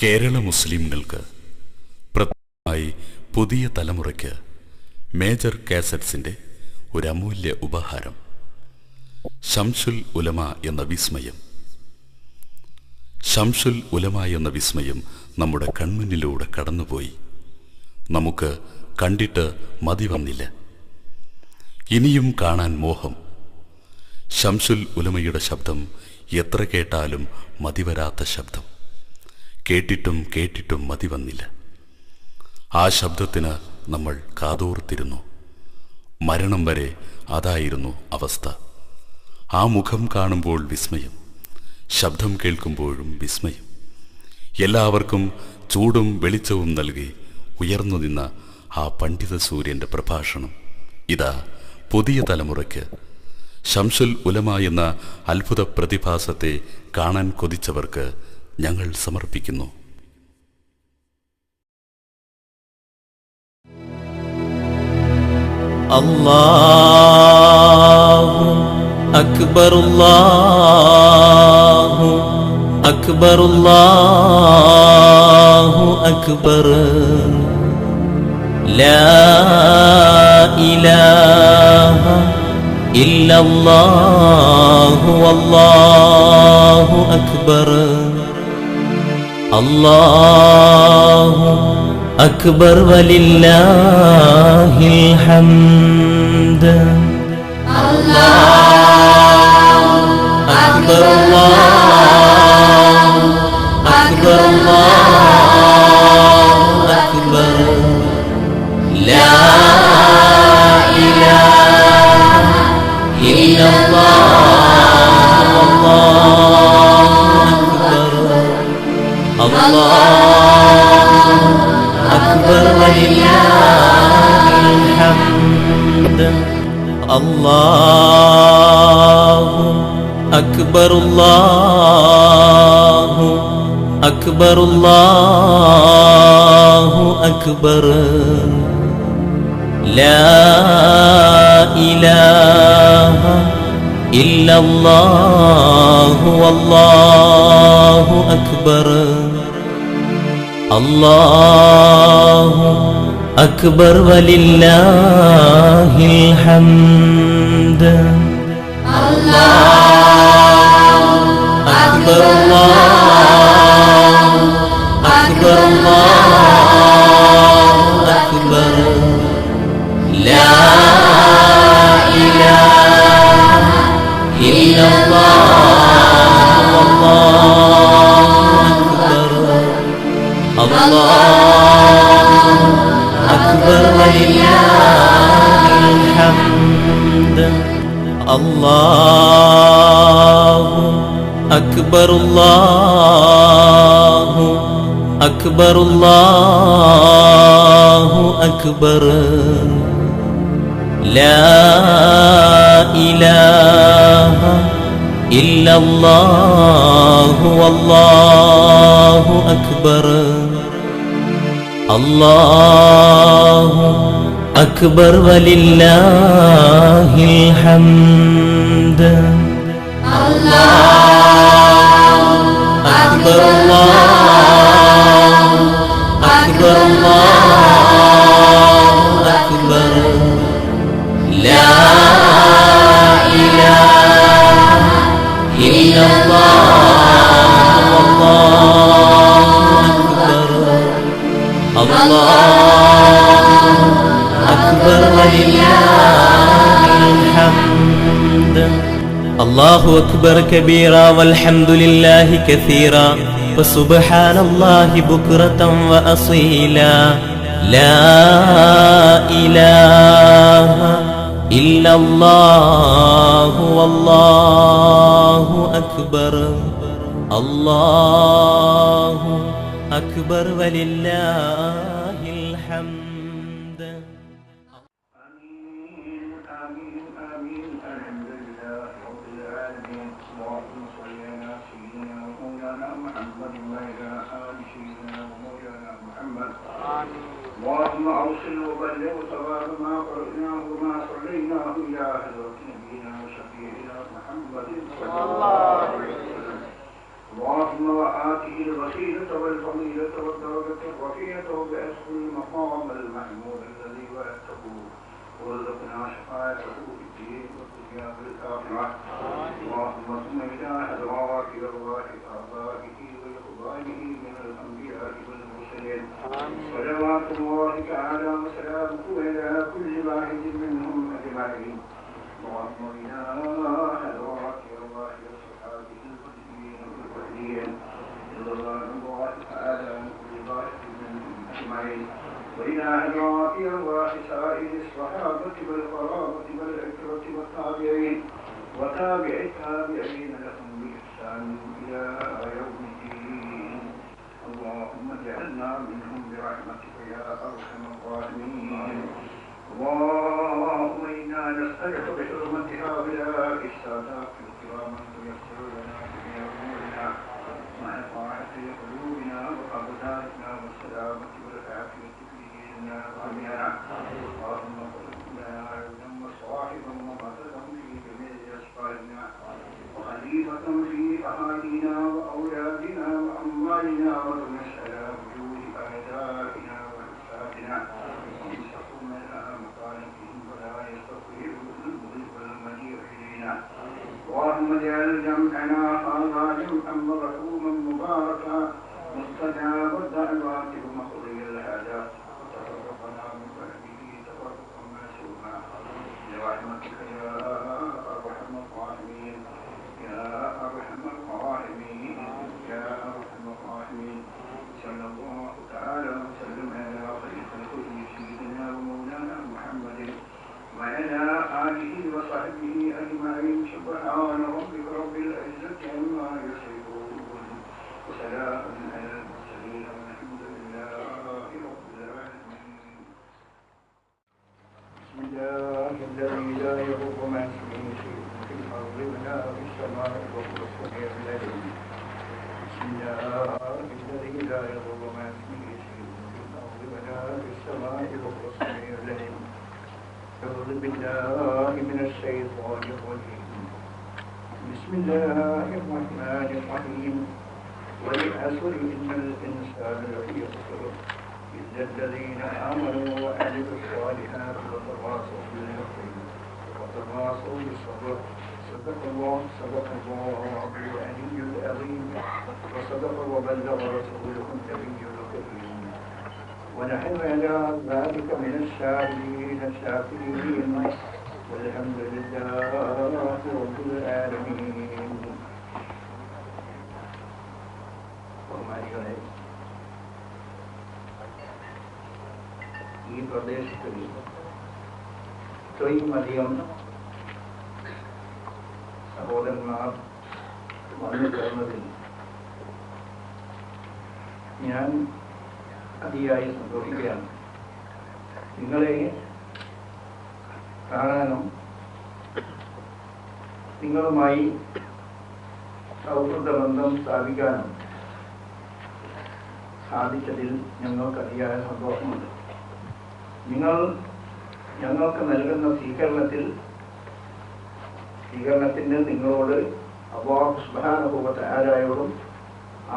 കേരള മുസ്ലിംകൾക്ക്, പ്രത്യേകമായി പുതിയ തലമുറയ്ക്ക് മേജർ കാസറ്റ്സിൻ്റെ ഒരു അമൂല്യ ഉപഹാരം. ശംസുൽ ഉലമ എന്ന വിസ്മയം. ശംസുൽ ഉലമ എന്ന വിസ്മയം നമ്മുടെ കൺമുന്നിലൂടെ കടന്നുപോയി. നമുക്ക് കണ്ടിട്ട് മതി വന്നില്ല. ഇനിയും കാണാൻ മോഹം. ശംസുൽ ഉലമയുടെ ശബ്ദം എത്ര കേട്ടാലും മതിവരാത്ത ശബ്ദം. കേട്ടിട്ടും കേട്ടിട്ടും മതി വന്നില്ല. ആ ശബ്ദത്തിന് നമ്മൾ കാതോർത്തിരുന്നു. മരണം വരെ അതായിരുന്നു അവസ്ഥ. ആ മുഖം കാണുമ്പോൾ വിസ്മയം, ശബ്ദം കേൾക്കുമ്പോഴും വിസ്മയം. എല്ലാവർക്കും ചൂടും വെളിച്ചവും നൽകി ഉയർന്നു നിന്ന ആ പണ്ഡിത സൂര്യൻ്റെ പ്രഭാഷണം ഇതാ പുതിയ തലമുറയ്ക്ക്, ശംസുൽ ഉലമ എന്ന അത്ഭുത പ്രതിഭാസത്തെ കാണാൻ കൊതിച്ചവർക്ക് ഞങ്ങൾ സമർപ്പിക്കുന്നു. അല്ലാഹു അക്ബർ, അല്ലാഹു അക്ബർ, അല്ലാഹു അക്ബർ. ലാ ഇലാഹ ഇല്ലല്ലാഹു അല്ലാഹു അക്ബർ. അല്ലാഹു അക്ബർ വലില്ലാഹിൽ ഹംദ്. അല്ലാഹു അക്ബർ, അല്ലാഹു അക്ബർ, അല്ലാഹു അക്ബർ. ലാ ഇലാഹ ഇല്ലല്ലാഹു അല്ലാഹു അക്ബർ വലില്ലാഹിൽ ഹംദ്. അല്ലാഹു അക്ബർ, അല്ലാഹു അക്ബർ, അല്ലാഹു അക്ബർ. ലാ ഇലാഹ ഇല്ലല്ലാഹു അല്ലാഹു അക്ബർ. അല്ലാഹു അക്ബർ വലില്ലാഹിൽ ഹംദ്. അല്ലാഹു അക്ബർ, അല്ലാഹു അക്ബർ, അല്ലാഹു അക്ബർ. ലാ ഇലാഹ ഇല്ലല്ലാഹു അല്ലാഹു അക്ബർ വലില്ലാഹിൽ ഹംദ്. അല്ലാഹു അക്ബർ, അല്ലാഹു അക്ബർ, അല്ലാഹു അക്ബർ. ലാ ഇലാഹ ഇല്ലല്ലാഹു അല്ലാഹു അക്ബർ. അല്ലാഹു അക്ബർ വലില്ലാഹിൽ ഹംദ്. അല്ലാഹു അക്ബർ, അല്ലാഹു അക്ബർ, അല്ലാഹു അക്ബർ. ലാ ഇലാഹ ഇല്ലല്ലാഹു അല്ലാഹു അക്ബർ വലില്ലാഹിൽ ഹംദ്. അല്ലാഹു അക്ബർ കബീറ വൽഹംദുലില്ലാഹി കസീറ വസുബ്ഹാനല്ലാഹി ബുക്റതൻ വഅസീല. ലാ ഇലാഹ ഇല്ലല്ലാഹു അല്ലാഹു അക്ബർ. അല്ലാഹു അക്ബർ വലില്ലാഹിൽ ഹംദ്. اللهم أوصل وبلغ ثواب ما قرأناه وما صليناه إلى حضرة نبينا وشفيعنا محمد صلى الله عليه وسلم اللهم وآته الوسيلة والفضيلة والدرجة الرفيعة وبأسه المقام المحمود الذي وعدته ورزقنا شفاعته في الدين والدنيا والآخرة. اللهم ثم إلى حضرات أرواح آبائه وإخوانه من الأنبياء والمرسلين صلوات الله تعالى وسلامه إلى كل واحد منهم أجمعين. اللهم إلى حضرات أرواح أصحابه القدسيين والوحيين رضوان الله تعالى عن كل واحد منهم أجمعين، وإلى حضرات أرواح سائر الصحابة والقرابة والعترة والتابعين وتابع التابعين لهم بإحسان إلى يوم الدين. اللهم اجعلنا منهم برحمتك يا أرحم الراحمين. اللهم إنا نسألك بحرمة هؤلاء السادات الكرام أن تيسر لنا جميع أمورنا مع طاعة قلوبنا وأبداننا والسلامة والعافية في ديننا وأمرنا. اللهم اغفر لنا عبدا وصاحبا وبطلا في جميع أسفارنا وخليفة في أهالينا وأولادنا وأموالنا وتمس على وجوه أعدائنا وحسادنا وانصرهم على مخالفهم ولا يستطيعون المغلب والمجيء إلينا. اللهم اجعل جمعنا هذا جمعا مرحوما مباركا مستجاب الدعوات ومقضي الحاجات وتفرقنا من بعده تفرقا معصوما برحمتك يا أرحم الراحمين يا أرحم الراحمين يا أرحم الراحمين. صلى الله تعالى وسلم على خير خلقه سيدنا ومولانا محمد وعلى آله وصحبه أجمعين. سبحان ربك رب العزة عما يصفون وسلام على المرسلين والحمد لله رب العالمين. بسم الله الذي لا يضر مع اسمه شيء في الأرض ولا في السماء وهو السميع العليم. بسم الله الذي لا يضر مع اسمه شيء في الأرض ولا في السماء وهو السميع العليم. أعوذ بالله من الشيطان الرجيم. بسم الله الرحمن الرحيم. والعصر إن الإنسان لفي خسر إلا الذين آمنوا وعملوا الصالحات وتواصوا بالحق وتواصوا بالصبر. صدق الله العلي العظيم وصدق وبلغ رسوله النبي الكريم. ونحن على ذلك من الشاهدين الشاكرين والحمد لله رب العالمين. ബഹുമാനികളെ, ഈ പ്രദേശത്തിൽ ഇത്രയും അധികം സഹോദരന്മാർ വന്നു ചേർന്നതിൽ ഞാൻ അതിയായി സന്തോഷിക്കുകയാണ്. നിങ്ങളെ കാണാനും നിങ്ങളുമായി സൗഹൃദ ബന്ധം സ്ഥാപിക്കാനും സാധിച്ചതിൽ ഞങ്ങൾക്ക് അതിയായ സന്തോഷമുണ്ട്. നിങ്ങൾ ഞങ്ങൾക്ക് നൽകുന്ന സ്വീകരണത്തിന് നിങ്ങളോട് അല്ലാഹു സുബ്ഹാനഹു വ തആലയോടും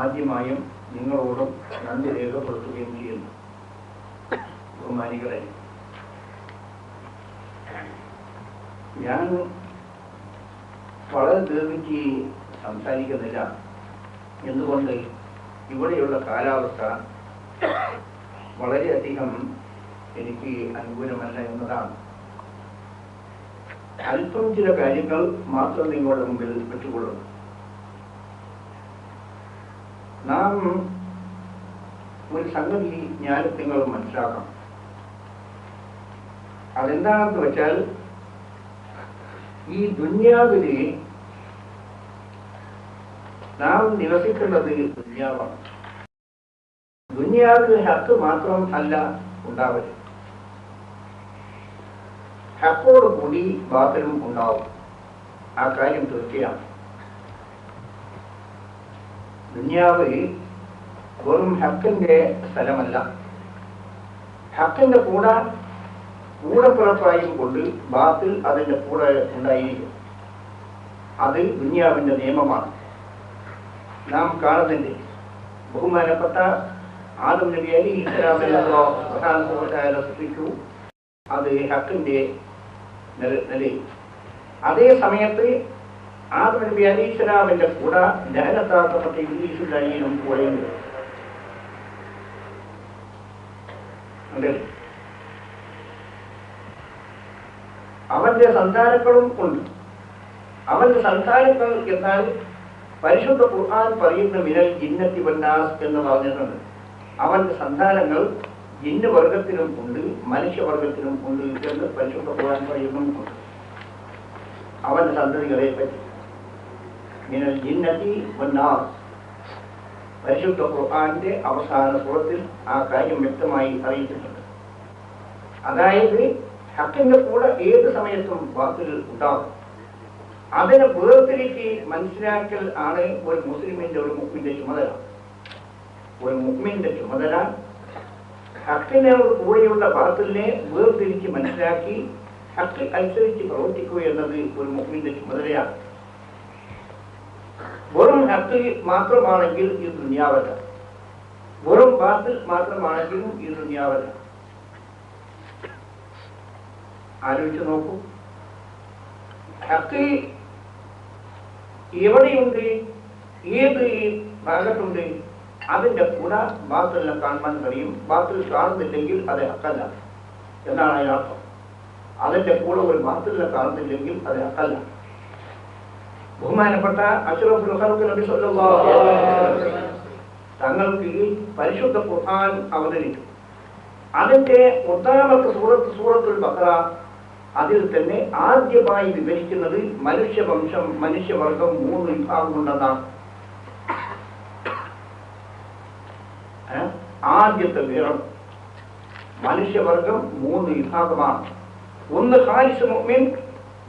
ആദ്യമായും നിങ്ങളോടും നന്ദി രേഖപ്പെടുത്തുകയും ചെയ്യുന്നു. ബഹുമാനികളെ, ഞാൻ വളരെ ദീർഘിച്ച് സംസാരിക്കുന്നില്ല. എന്തുകൊണ്ട്? ഇവിടെയുള്ള കാലാവസ്ഥ വളരെയധികം എനിക്ക് അനുകൂലമല്ല എന്നതാണ്. അല്പം ചില കാര്യങ്ങൾ മാത്രം നിങ്ങളുടെ മുമ്പിൽ വെച്ചുകൊള്ളുന്നു. നാം ഒരു സംഗതി ഞാൻ നിങ്ങൾ മനസ്സിലാക്കണം. അതെന്താണെന്ന് വെച്ചാൽ, ഈ ദുന്യാവില് നാം നിവസിക്കുന്നത് ദുന്യാവാണ്. ദുന്യാവിൽ ഹക്ക് മാത്രം അല്ല ഉണ്ടാവരുത്, ഹക്കോട് കൂടി ബാത്തിലും ഉണ്ടാവും. ആ കാര്യം തീർച്ചയാണ്. ദുന്യാവ് വെറും ഹക്കിന്റെ സ്ഥലമല്ല. ഹക്കിന്റെ കൂടപ്പിറപ്പായും കൊണ്ട് ബാത്തിൽ അതിന്റെ കൂടെ ഉണ്ടായിരിക്കും. അത് ദുന്യാവിന്റെ നിയമമാണ്. നാം കാണുന്നുണ്ട്. ബഹുമാനപ്പെട്ട ആദം നബി അലൈഹിസ്സലാമിനെ അല്ലാഹു സുബ്ഹാനഹു വ തആല സൃഷ്ടിച്ചു. അത് ഹക്കിന്റെ നിലയിൽ. അതേ സമയത്ത് ആദം നബി അലൈഹിസ്സലാമിന്റെ കൂടെ ലഅനത്താക്കപ്പെട്ട ഇബ്ലീസുൽ ലഈനും കൂടെയുണ്ട്. അവന്റെ സന്താനങ്ങളും ഉണ്ട്. അവന്റെ സന്താനങ്ങൾ എന്നാൽ പരിശുദ്ധ ഖുർആൻ പറയുന്ന മിനൽ ജിന്നത്തി വന്നാസ് എന്ന് പറഞ്ഞിട്ടുണ്ട്. അവന്റെ സന്താനങ്ങൾ ജിന്ന് വർഗത്തിലും ഉണ്ട്, മനുഷ്യവർഗത്തിലും ഉണ്ട് എന്ന് പരിശുദ്ധ ഖുർആൻ പറയുന്നുണ്ട്. അവന്റെ സന്തതികളെ പറ്റി മിനൽ ജിന്നത്തി വന്നാസ് പരിശുദ്ധ ഖുർആന്റെ അവസാന സൂറത്തിൽ ആ കാര്യം വ്യക്തമായി അറിയിച്ചിട്ടുണ്ട്. അതായത് ഹക്കിന്റെ കൂടെ ഏത് സമയത്തും ബാത്തിൽ ഉണ്ടാകും. അതിനെ വേർതിരിച്ച് മനസ്സിലാക്കൽ ആണ് ഒരു മുസ്ലിമിന്റെ ഒരു മുഅ്മിന്റെ ചുമതല. ഒരു മുഅ്മിന്റെ ചുമതല ഹക്കിനോട് കൂടെയുള്ള ബാത്തിലിനെ വേർതിരിച്ച് മനസ്സിലാക്കി ഹക്ക് അനുസരിച്ച് പ്രവർത്തിക്കുക എന്നത് ഒരു മുഅ്മിന്റെ ചുമതലയാണ്. വെറും ഹക്ക് മാത്രമാണെങ്കിൽ ഇത് ദുനിയാവല്ല, വെറും ബാത്തിൽ മാത്രമാണെങ്കിലും ഇത് ദുനിയാവല്ല. ആലോചിച്ച് നോക്കൂ, ഹക്ക് എവിടെയുണ്ട്, ഏത് ഭാഗത്തുണ്ട്, അതിൻ്റെ കൂടെ ബാത്തിലിനെ കാണാൻ കഴിയും. ബാത്തിൽ കാണുന്നില്ലെങ്കിൽ അത് ഹക്കല്ല എന്നാണ് അതിനർത്ഥം. അതിൻ്റെ കൂടെ ഒരു ബാത്തിലിനെ കാണുന്നില്ലെങ്കിൽ അത് ഹക്കല്ല. ബഹുമാനപ്പെട്ട അഷ്റഫുൽ ഖൽഖ് നബി സല്ലല്ലാഹു അലൈഹി വസല്ലം തങ്ങൾക്ക് പരിശുദ്ധ ഖുർആൻ അവതരിച്ചു. അതിൻ്റെ ഒന്നാമത്തെ സൂറത്തുൽ ബഖറ, അതിൽ തന്നെ ആദ്യമായി വിവരിക്കുന്നത് മനുഷ്യവംശം, മനുഷ്യവർഗം 3 വിഭാഗമുണ്ടെന്നാണ്. ആദ്യത്തെ വിവരം മനുഷ്യവർഗം 3 വിഭാഗമാണ്. ഒന്ന് ഖാലിസ് മുഅ്മിൻ,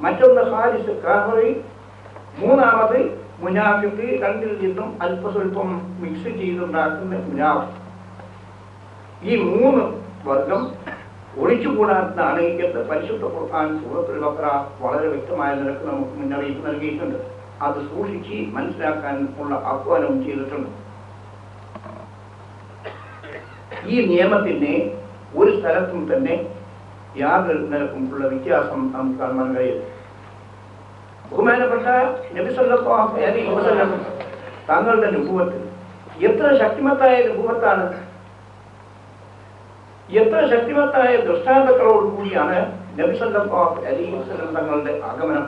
മറ്റൊന്ന് ഖാലിസ് കാഫിർ, മൂന്നാമത് മുനാഫിഖ്, രണ്ടിൽ നിന്നും അല്പസ്വല്പം മിക്സ് ചെയ്തുണ്ടാക്കുന്ന മുനാഫിഖ്. ഈ 3 വർഗം ഒഴിച്ചുകൂടാത്തതാണ് എന്ന് പരിശുദ്ധ ഖുർആൻ സൂറത്തുൽ ബഖറ വളരെ വ്യക്തമായ നിലക്ക് നമുക്ക് മുന്നറിയിപ്പ് നൽകിയിട്ടുണ്ട്. അത് സൂക്ഷിച്ച് മനസ്സിലാക്കാൻ ഉള്ള ആഹ്വാനവും ചെയ്തിട്ടുണ്ട്. ഈ നിയമത്തിന് ഒരു സ്ഥലത്തും തന്നെ യാതൊരു നിലക്കും ഉള്ള വ്യത്യാസം നമുക്ക് കാണാൻ കഴിയും. ബഹുമാനപ്പെട്ട നബി സല്ലല്ലാഹു അലൈഹി വസല്ലം തങ്ങളുടെ നുബുവത്ത് എത്ര ശക്തിമത്തായ നുബുവത്താണ്, എത്ര ശക്തിമത്തായ ദൃഷ്ടാന്തങ്ങളോടുകൂടിയാണ് നബി സല്ലല്ലാഹു അലൈഹി വസല്ലം തങ്ങളുടെ ആഗമനം.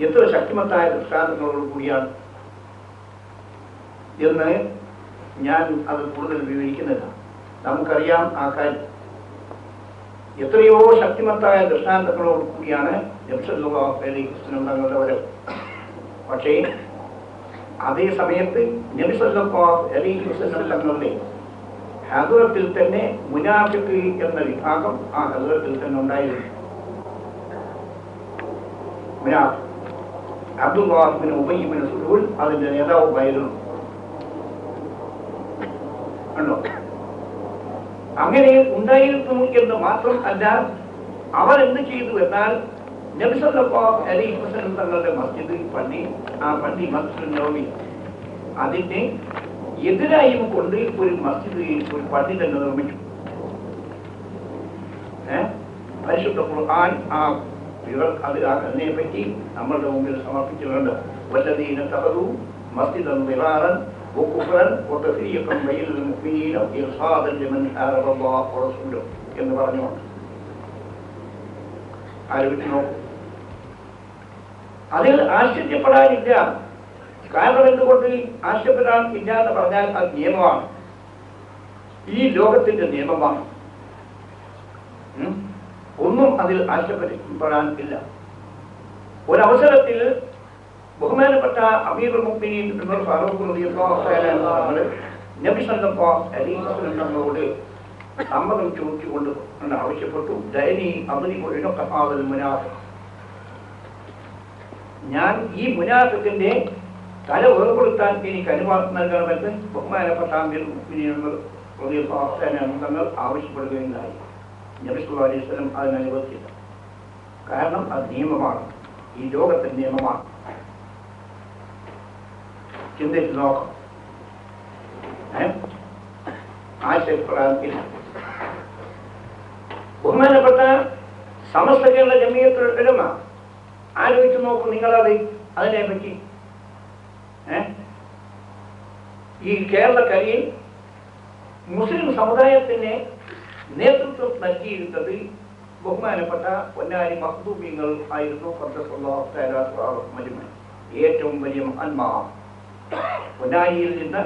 എത്ര ശക്തിമത്തായ ദൃഷ്ടാന്തങ്ങളോടുകൂടിയാണ് എന്ന് ഞാൻ അത് കൂടുതൽ വിവരിക്കുന്നില്ല. നമുക്കറിയാം ആ കാര്യം. എത്രയോ ശക്തിമത്തായ ദൃഷ്ടാന്തങ്ങളോടുകൂടിയാണ് നബി സല്ലല്ലാഹു അലൈഹി വസല്ലം തങ്ങളുടെ വരവ്. പക്ഷേ അതേ സമയത്ത് നബി സല്ലല്ലാഹു അലൈഹി വസല്ലം തങ്ങളുടെ ഹദ്റത്തിൽ തന്നെ മുനാഫിഖ് എന്ന വിഭാഗം ആ ഹദ്റത്തിൽ തന്നെ ഉണ്ടായിരുന്നു. മുനാഫിഖ് അബ്ദുല്ലാഹ് ഇബ്നു ഉബയ്യ് ഇബ്നു സലൂൽ അതിന്റെ നേതാവുമായിരുന്നു. കണ്ടോ, അങ്ങനെ ഉണ്ടായിരുന്നു എന്ന് മാത്രം അല്ല, അവർ എന്ത് ചെയ്തു എന്നാൽ നബി സല്ലല്ലാഹു അലൈഹി വസല്ലം തങ്ങളുടെ മസ്ജിദ്, പള്ളി, ആ പള്ളി മസ്ജിദുൻ നബവി, അതിന്റെ എതിരായും കൊണ്ട് ഒരു മസ്ജിദ്, ഒരു പള്ളി തന്നെ നിർമ്മിച്ചു. പരിശുദ്ധ ഖുർആൻ അതിനെ പറ്റി നമ്മളുടെ മുമ്പിൽ സമർപ്പിച്ചിട്ടുണ്ട്. വല്ലദീന തഖദൂ മസ്ജിദൻ ദിറാറൻ വകുഫറൻ വതഫരീഖൻ ബൈനൽ മുഅ്മിനീന ഇർസാദൻ ലിമൻ ഹാറബ അല്ലാഹു വറസൂലഹു എന്ന് പറഞ്ഞുകൊണ്ട് ആലോചിച്ച് നോക്കൂ. അതിൽ ആശ്ചര്യപ്പെടാനില്ല. കാരണം എന്തുകൊണ്ട് ആശ്ചര്യപ്പെടാൻ ഇല്ല എന്ന് പറഞ്ഞാൽ അത് നിയമമാണ്, ഈ ലോകത്തിന്റെ നിയമമാണ്. ഒന്നും അതിൽ ആശ്ചര്യപ്പെടാൻ ഇല്ല. ഒരവസരത്തിൽ ബഹുമാനപ്പെട്ട അമീറുൽ മുഅ്മിനീൻ ഉമർ ഫാറൂഖ് റളിയല്ലാഹു തആല നബി സല്ലല്ലാഹു അലൈഹി വസല്ലം തങ്ങളോട് സമ്മതം ചോദിച്ചുകൊണ്ട് ആവശ്യപ്പെട്ടു, ദൈനി അദ്രിബു ഉനഖ ഹാദൽ മുനാഫിഖ്, ഞാൻ ഈ മുനാഫിഖിന്റെ തല വേർപെടുത്താൻ എനിക്ക് അനുവാദം നൽകണമെന്ന് ബഹുമാനപ്പെട്ട അമീറുൽ മുഅ്മിനീൻ ഉമർ റളിയല്ലാഹു തആല തങ്ങൾ ആവശ്യപ്പെടുകയുണ്ടായി. നബി സല്ലല്ലാഹു അലൈഹി വസല്ലം അതിന് അനുവദിച്ചില്ല. കാരണം അത് നിയമമാണ്, ഈ ലോകത്തിന്റെ നിയമമാണ്. ചിന്തിച്ച് നോക്കാം. ആശയപ്പെടാനില്ല. ബഹുമാനപ്പെട്ട സമസ്ത കേരള ജമിയത്തുൽ ഉലമ ആലോചിച്ച് നോക്കൂ നിങ്ങളത് അതിനെപ്പറ്റി. ഈ കേരളക്കരയിൽ മുസ്ലിം സമുദായത്തിന് നേതൃത്വം നൽകിയിരുന്നത് ബഹുമാനപ്പെട്ട പൊന്നാരി മഖ്ദൂമിങ്ങൾ ആയിരുന്നു. ഏറ്റവും വലിയ മഹാന്മാർ. പൊന്നാരിയിൽ നിന്ന്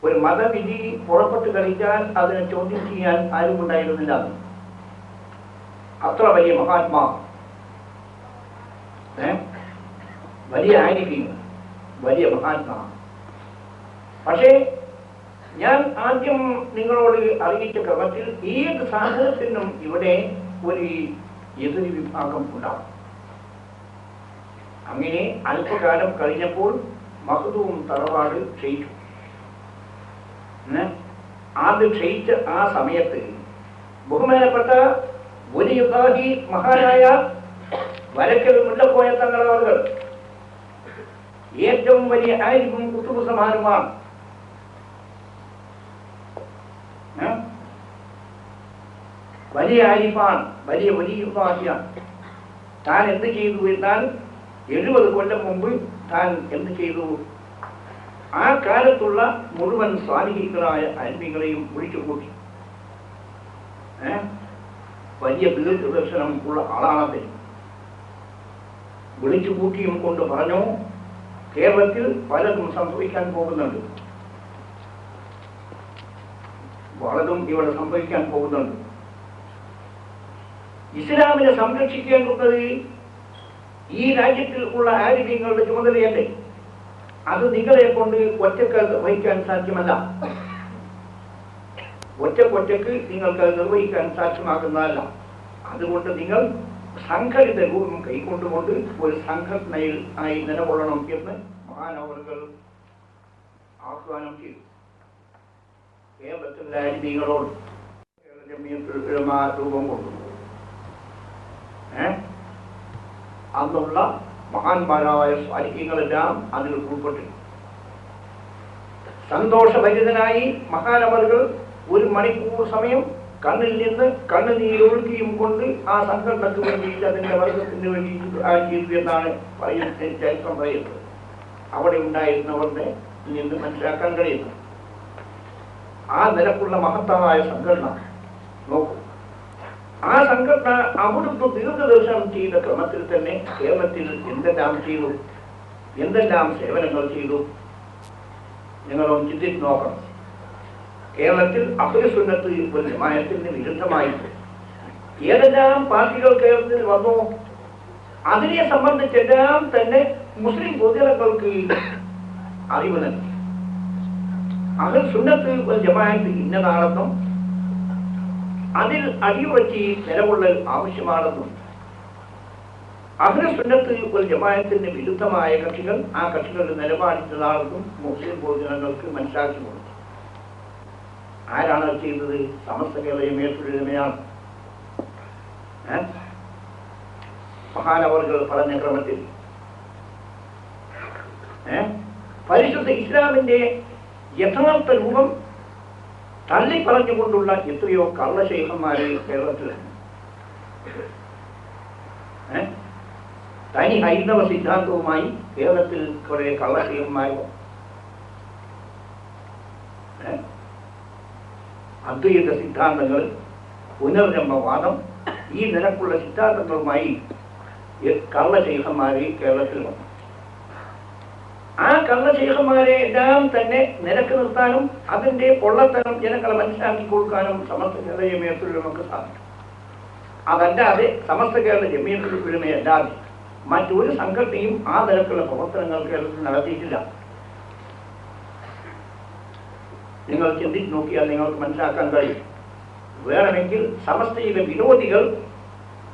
ഒരു മതവിധി പുറപ്പെട്ടു കഴിഞ്ഞാൽ അതിനെ ചോദ്യം ചെയ്യാൻ ആരും ഉണ്ടായിരുന്നില്ല. അത്ര വലിയ മഹാത്മാ, വലിയ ആയിരിക്കും, വലിയ മഹാത്മാ. പക്ഷേ ഞാൻ ആദ്യം നിങ്ങളോട് അറിയിച്ച ക്രമത്തിൽ ഏത് സാഹചര്യത്തിനും ഇവിടെ ഒരു എതിർ വിഭാഗം ഉണ്ടാകും. അങ്ങനെ അല്പകാലം കഴിഞ്ഞപ്പോൾ മഖ്ദൂം തറവാട് ക്ഷയിച്ചു. അത് ക്ഷയിച്ച ആ സമയത്ത് ബഹുമാനപ്പെട്ട വലിയുള്ളാഹി മഹാനായ വരക്കൽ മുല്ലക്കോയ തങ്ങളവർ ഏറ്റവും വലിയ ആരിഫും കുത്തുബ് സമാനുമാണ്. വലിയ ആരിഫാൻ, വലിയ വലിയുള്ളാഹിയാണ്. താൻ എന്ത് ചെയ്തു എന്നാൽ 70 കൊല്ലം മുമ്പ് താൻ എന്ത് ചെയ്തു? ആ കാലത്തുള്ള മുഴുവൻ സ്വാലിഹീകളായ ആത്മീകളെയും വിളിച്ചു കൂട്ടി. വലിയ ദീർഘദർശനം ഉള്ള ആളാണത്. വിളിച്ചു കൂട്ടിയും കൊണ്ട് പറഞ്ഞു, കേരളത്തിൽ പലതും സംഭവിക്കാൻ പോകുന്നുണ്ട്, പലതും ഇവിടെ സംഭവിക്കാൻ പോകുന്നുണ്ട്. ഇസ്ലാമിനെ സംരക്ഷിക്കേണ്ടത് ഈ രാജ്യത്തിൽ ഉള്ള ആരോഗ്യങ്ങളുടെ ചുമതലയല്ലേ? അത് നിങ്ങളെ കൊണ്ട് ഒറ്റക്ക് വഹിക്കാൻ സാധ്യമല്ല. ഒറ്റക്ക് നിങ്ങൾക്ക് നിർവഹിക്കാൻ സാധ്യമാകുന്നതല്ല. അതുകൊണ്ട് നിങ്ങൾ സംഘടിത രൂപം കൈക്കൊണ്ടുകൊണ്ട് ഒരു സംഘടനയിൽ ആയി നിലകൊള്ളണം എന്ന് മഹാനവറുകൾ ആഹ്വാനം ചെയ്തു. കേരളത്തിലെ ആരോഗ്യങ്ങളോട് രൂപം കൊണ്ടു അന്നുള്ള മഹാന്മാരായ സ്വാലിഹ്യങ്ങളെല്ലാം അതിൽ ഉൾപ്പെട്ടു. സന്തോഷഭരിതനായി മഹാനവറുകൾ 1 മണിക്കൂർ സമയം കണ്ണിൽ നിന്ന് കണ്ണുനീരൊഴുക്കിയും കൊണ്ട് ആ സംഘടനക്ക് വേണ്ടിയിട്ട് അതിന്റെ വർഗത്തിന് വേണ്ടിയിട്ട് ചെയ്തു എന്നാണ് ചരിത്രം പറയുന്നത്. അവിടെ ഉണ്ടായിരുന്നവരുടെ നിന്ന് മനസ്സിലാക്കാൻ കഴിയുന്നത്. ആ നിലക്കുള്ള മഹത്തായ സംഘടന നോക്കൂ. ആ സംഘടന അവിടുന്ന് ദീർഘദർശനം ചെയ്ത ക്രമത്തിൽ തന്നെ കേരളത്തിൽ എന്തെല്ലാം ചെയ്തു, എന്തെല്ലാം സേവനങ്ങൾ ചെയ്തു നിങ്ങളൊന്ന് ചിന്തിച്ച് നോക്കണം. കേരളത്തിൽ അഹ്ലുസുന്നത്ത് വൽ ജമാഅത്തിന് വിരുദ്ധമായി ഏതെല്ലാം പാർട്ടികൾ കേരളത്തിൽ വന്നോ അതിനെ സംബന്ധിച്ചെല്ലാം തന്നെ മുസ്ലിം പൊതുജനങ്ങൾക്ക് അറിവ് നൽകി. അഹ്ലുസുന്നത്ത് വൽ ജമാഅത്ത് ഇന്നതാണെന്നും അതിൽ അടിയുറച്ച് നിലകൊള്ളൽ ആവശ്യമാണെന്നും അഹ്ലുസുന്നത്ത് വൽ ജമാഅത്തിന് വിരുദ്ധമായ കക്ഷികൾ ആ കക്ഷികളുടെ നിലപാടിച്ചതാണെന്നും മുസ്ലിം പൊതുജനങ്ങൾക്ക് മനസ്സിലാക്കി കൊടുത്തു. ആരാണ് ചെയ്തത്? സമസ്ത കേരള ജമിയത്തുൽ ഉലമയാണ്. മഹാനവറുകൾ പറഞ്ഞ ക്രമത്തിൽ പരിശുദ്ധ ഇസ്ലാമിന്റെ യഥാർത്ഥ രൂപം തള്ളി പറഞ്ഞുകൊണ്ടുള്ള എത്രയോ കള്ളശൈഖന്മാരെ കേരളത്തിലുണ്ട്. തനി ഹൈന്ദവ സിദ്ധാന്തവുമായി കേരളത്തിൽ കുറെ കള്ളശൈഖന്മാരും അദ്വൈത സിദ്ധാന്തങ്ങൾ, പുനർജന്മവാദം, ഈ നിലക്കുള്ള സിദ്ധാന്തങ്ങളുമായി കള്ളശൈഖന്മാരെ കേരളത്തിൽ വന്നു. ആ കള്ളശൈഖന്മാരെ എല്ലാം തന്നെ നിരക്ക് നിർത്താനും അതിന്റെ പൊള്ളത്തരം ജനങ്ങളെ മനസ്സിലാക്കി കൊടുക്കാനും സമസ്ത കേരള ജമിയത്തുൽ ഉലമക്ക് സാധിക്കും. അതല്ലാതെ സമസ്ത കേരള ജമിയത്തുൽ ഉലമയല്ലാതെ മറ്റൊരു സംഘടനയും ആ നിലക്കുള്ള പ്രവർത്തനങ്ങൾ കേരളത്തിൽ നടത്തിയിട്ടില്ല. നിങ്ങൾ ചിന്തിച്ച് നോക്കിയാൽ നിങ്ങൾക്ക് മനസ്സിലാക്കാൻ കഴിയും. വേണമെങ്കിൽ സമസ്തയിലെ വിരോധികൾ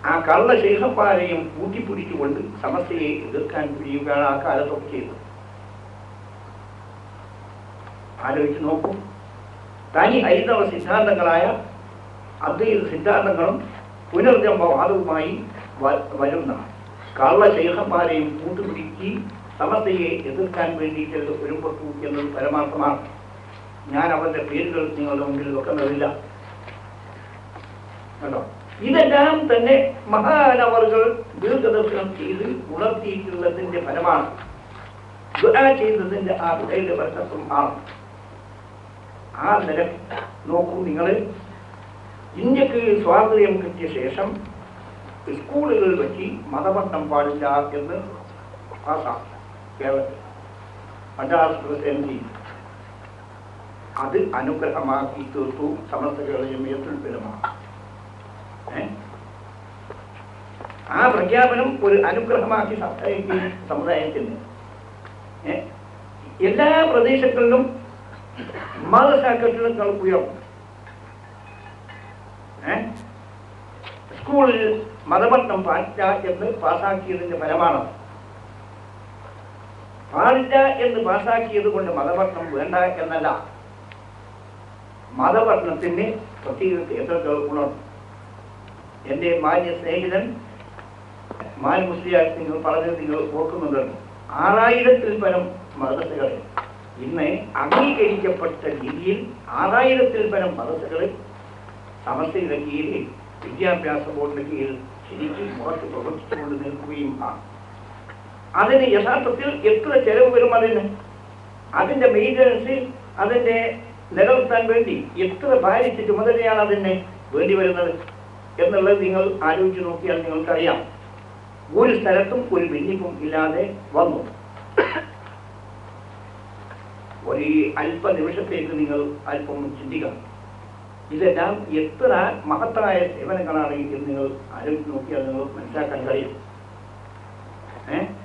ആ കള്ളശൈഖന്മാരെയും കൂട്ടിപ്പിടിച്ചുകൊണ്ട് സമസ്തയെ എതിർക്കാൻ പിടിയുകയാണ് ആ കാലത്തൊക്കെ ചെയ്തത്. ആലോചിച്ച് നോക്കൂ. തനി ഹൈന്ദവ സിദ്ധാന്തങ്ങളായ അദ്വൈത സിദ്ധാന്തങ്ങളും പുനർജന്മവാദവുമായി വരുന്ന കള്ളശൈഖന്മാരെയും കൂട്ടുപിടിച്ച് സമസ്തയെ എതിർക്കാൻ വേണ്ടിയിട്ട് ഒരുപ്പെട്ടു എന്നത് പരമാർത്ഥമാണ്. ഞാൻ അവരുടെ പേരുകൾ നിങ്ങളുടെ മുമ്പിൽ വെക്കുന്നതില്ല കേട്ടോ. ഇതെല്ലാം തന്നെ മഹാനവറുകൾ ദീർഘദർശനം ചെയ്ത് ഉണർത്തിയിട്ടുള്ളതിന്റെ ഫലമാണ്. ദുആ ചെയ്തതിന്റെ ആ ദുആയുടെ ബർക്കത്തും ആണ്. ആ നില നോക്കൂ നിങ്ങൾ. ഇന്ത്യക്ക് സ്വാതന്ത്ര്യം കിട്ടിയ ശേഷം സ്കൂളുകളിൽ വെച്ച് മതപഠനം പാടില്ല എന്ന് പാസ്സാക്കി കേരളത്തിൽ മദ്രാസ് പ്രസിഡന്റ്. അത് അനുഗ്രഹമാക്കി തീർത്തു സമസ്തകളെയും ഏറ്റുൽപ്പനമാണ്. ആ പ്രഖ്യാപനം ഒരു അനുഗ്രഹമാക്കി സമുദായത്തിന് എല്ലാ പ്രദേശങ്ങളിലും മദ്രസ കെട്ടിടങ്ങൾ ഉയർന്നു. സ്കൂളിൽ മതപഠനം പാടില്ല എന്ന് പാസാക്കിയതിന്റെ ഫലമാണ്. പാടില്ല എന്ന് പാസാക്കിയത് കൊണ്ട് മതപഠനം വേണ്ട എന്നല്ല, മതപഠനത്തിന് പ്രത്യേക കേന്ദ്രങ്ങൾ ഉണർന്നു. എൻ്റെ മാന്യ സ്നേഹിതൻ മാൻ മുസ്ലിയാർ നിങ്ങൾ പറഞ്ഞത് നിങ്ങൾ ഓർക്കുന്നുണ്ടല്ലോ. 6000-ൽ പരം മദ്രസകളിൽ ഇന്ന് അംഗീകരിക്കപ്പെട്ട രീതിയിൽ 6000-ൽ പരം മദ്രസകളിൽ സമസ്തയുടെ കീഴിൽ വിദ്യാഭ്യാസ ബോർഡിന്റെ കീഴിൽ ശരിക്കും മുറച്ച് പ്രവർത്തിച്ചുകൊണ്ട് നിൽക്കുകയും ആണ്. അതിന് യഥാർത്ഥത്തിൽ എത്ര ചെലവ് വരും? അതിന്റെ മെയിൻ്റനൻസ്, അതിന്റെ നിലനിർത്താൻ വേണ്ടി എത്ര ഭാരിച്ച ചുമതലയാണ് അതിന് വേണ്ടി വരുന്നത് എന്നുള്ളത് നിങ്ങൾ ആലോചിച്ച് നോക്കിയാൽ നിങ്ങൾക്കറിയാം. ഒരു സ്ഥലത്തും ഒരു ഭിന്നിപ്പും ഇല്ലാതെ വന്നു. ഒരു അല്പനിമിഷത്തേക്ക് നിങ്ങൾ അല്പം ചിന്തിക്കണം. ഇതെല്ലാം എത്ര മഹത്തായ സേവനങ്ങളാണ് എന്ന് നിങ്ങൾ ആലോചിച്ച് നോക്കിയാൽ നിങ്ങൾ മനസ്സിലാക്കാൻ കഴിയും.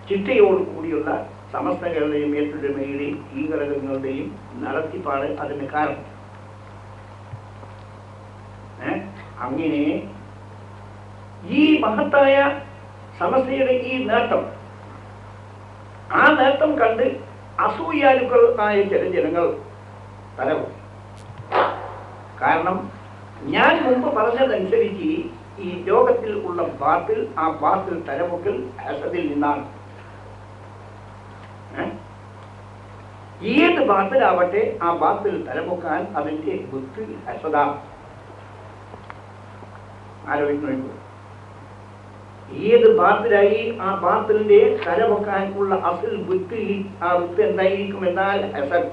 ചിട്ടയോട് കൂടിയുള്ള സമസ്തകളുടെയും ഏറ്റുടമയുടെയും ഈ ഘടകങ്ങളുടെയും നടത്തിപ്പാണ് അതിന് കാരണം. അങ്ങനെ ഈ മഹത്തായ സമസ്തയുടെ ഈ നേട്ടം, ആ നേട്ടം കണ്ട് അസൂയാലുക്കളായ ചില ജനങ്ങൾ തലവും. കാരണം ഞാൻ മുമ്പ് പറഞ്ഞതനുസരിച്ച് ഈ ലോകത്തിൽ ഉള്ള ബാത്തിൽ, ആ ബാത്തിൽ തലമുക്കൽ ഹസദിൽ നിന്നാണ്. ഏത് ബാത്തിലാവട്ടെ ആ ബാത്തിൽ തലമുക്കാൻ അതിന്റെ ബുദ്ധി ഹസദാണ്. ആലോചിക്കുന്നു, ഏത് ബാത്തിലായി ആ ബാത്തിലിന്റെ തലമുക്കാൻ ഉള്ള അസിൽ ബുദ്ധി, ആ ബുദ്ധി എന്തായിരിക്കും എന്നാൽ ഹസദ്.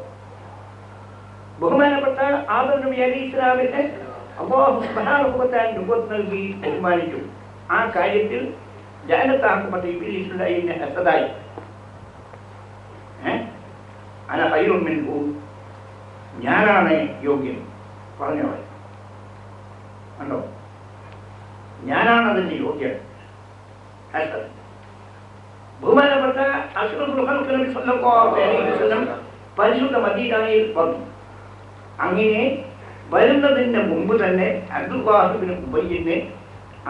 ബഹുമാനപ്പെട്ട ആദം നബി അലൈഹി ഇസ്ലാമിനെ അല്ലാഹു സുബ്ഹാനഹു വ തആല നുബുവത്ത് നൽകി ബഹുമാനിച്ചു. ആ കാര്യത്തിൽ ജാനത്താക്കപ്പെട്ട ഇബ്ലീസിന്റെ അതിനെ ഹസദായി. അന ഖൈറുൻ മിൻഹു, ഞാനാണ് യോഗ്യൻ പറഞ്ഞോ കണ്ടോ, ഞാനാണ് അതിന്റെ യോഗ്യൻ. ഹസദ്. ബഹുമാനപ്പെട്ട അഷ്റഫുൽ ഖൽഖ് നബി സല്ലല്ലാഹു അലൈഹി വസല്ലം പരിശുദ്ധ മദീനയിൽ വന്നു. അങ്ങനെ വരുന്നതിന് മുമ്പ് തന്നെ അബ്ദുല്ലാഹ് ഇബ്നു ഉബയ്യിനെ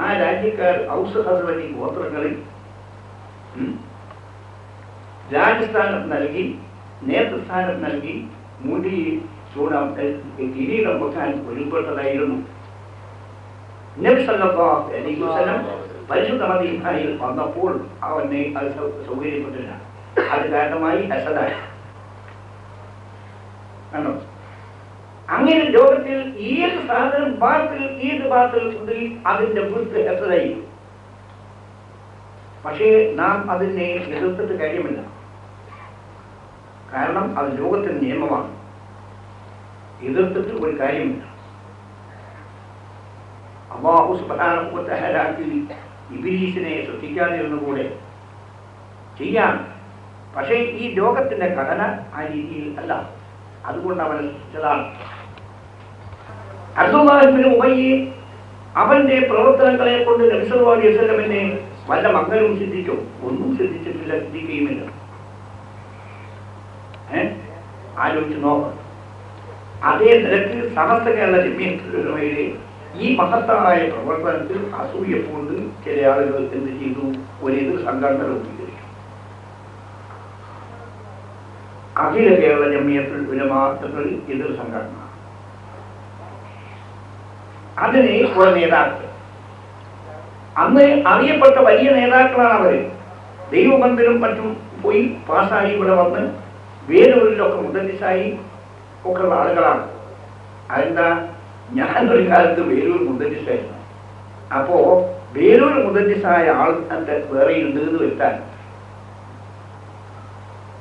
ആ രാജ്യക്കാർ ഔസ് ഖസ്റജ് ഗോത്രങ്ങളിൽ രാജസ്ഥാനം നൽകി, നേതൃസ്ഥാനം നൽകി, മുടി ചൂടാൻ കിരീടം വെക്കാൻ ഒരുപ്പെട്ടതായിരുന്നു. നബി സല്ലല്ലാഹു അലൈഹി വസല്ലം പരിശുദ്ധ മദീനയിൽ വന്നപ്പോൾ അവനെ അത് സൗകര്യപ്പെട്ടില്ല. അത് കാരണമായി ഹസദായി. കണ്ടോ, അങ്ങനെ ലോകത്തിൽ ഏത് സാധനം ബാത്തിൽ, ഏത് ബാത്തിൽ അതിന്റെ വൃത്തി ഹസദായി. പക്ഷേ നാം അതിനെ എതിർത്തിട്ട് കാര്യമില്ല. കാരണം അത് ലോകത്തിന്റെ നിയമമാണ്. എതിർത്തിട്ട് ഒരു കാര്യമില്ല. അല്ലാഹു സുബ്ഹാനഹു വ തആല ഇബ്ലീസിനെ ശ്രദ്ധിക്കാതിരുന്നുകൂടെ? ചെയ്യാം. പക്ഷേ ഈ ലോകത്തിന്റെ ഘടന ആ രീതിയിൽ അല്ല. അതുകൊണ്ട് അവനെ സൃഷ്ടിച്ചതാണ്. അബ്ദുല്ലാഹ് ഇബ്നു ഉബയ്യ് അവന്റെ പ്രവർത്തനങ്ങളെ കൊണ്ട് നബി സല്ലല്ലാഹു അലൈഹി വസല്ലമനെ വല്ല മംഗലവും സിദ്ധിച്ചോ? ഒന്നും സിദ്ധിച്ചിട്ടില്ല, സിദ്ധിക്കുകയുമില്ല. ആലോചിച്ച് നോക്കാം. അതേ നിരക്ക് സമസ്ത കേരള ജമിയത്തുലമയുടെ ഈ മഹത്തായ പ്രവർത്തനത്തിൽ അസൂയപ്പൂണ്ട് ചില ആളുകൾ എന്ത് ചെയ്തു? ഒരു എതിർ സംഘടന രൂപീകരിച്ചു. അഖില കേരള ജമിയത്തുൽ ഉലമ എന്നൊരു എതിർ സംഘടന. അതിന് കുറെ നേതാക്കൾ, അന്ന് അറിയപ്പെട്ട വലിയ നേതാക്കളാണ് അവര്. ദൈവമന്ദിരം മറ്റും പോയി പാസ്സായി ഇവിടെ വന്ന് വേലൂരിലൊക്കെ മുദ്ദരിസായി ഒക്കെ ഉള്ള ആളുകളാണ്. അതെന്താ, ഞാനൊരു കാലത്ത് വേലൂർ മുദ്ദരിസായിരുന്നു. അപ്പോ വേലൂർ മുദ്ദരിസായ ആൾ എൻ്റെ വേറെ ഉണ്ട് എന്ന് വരുത്താൻ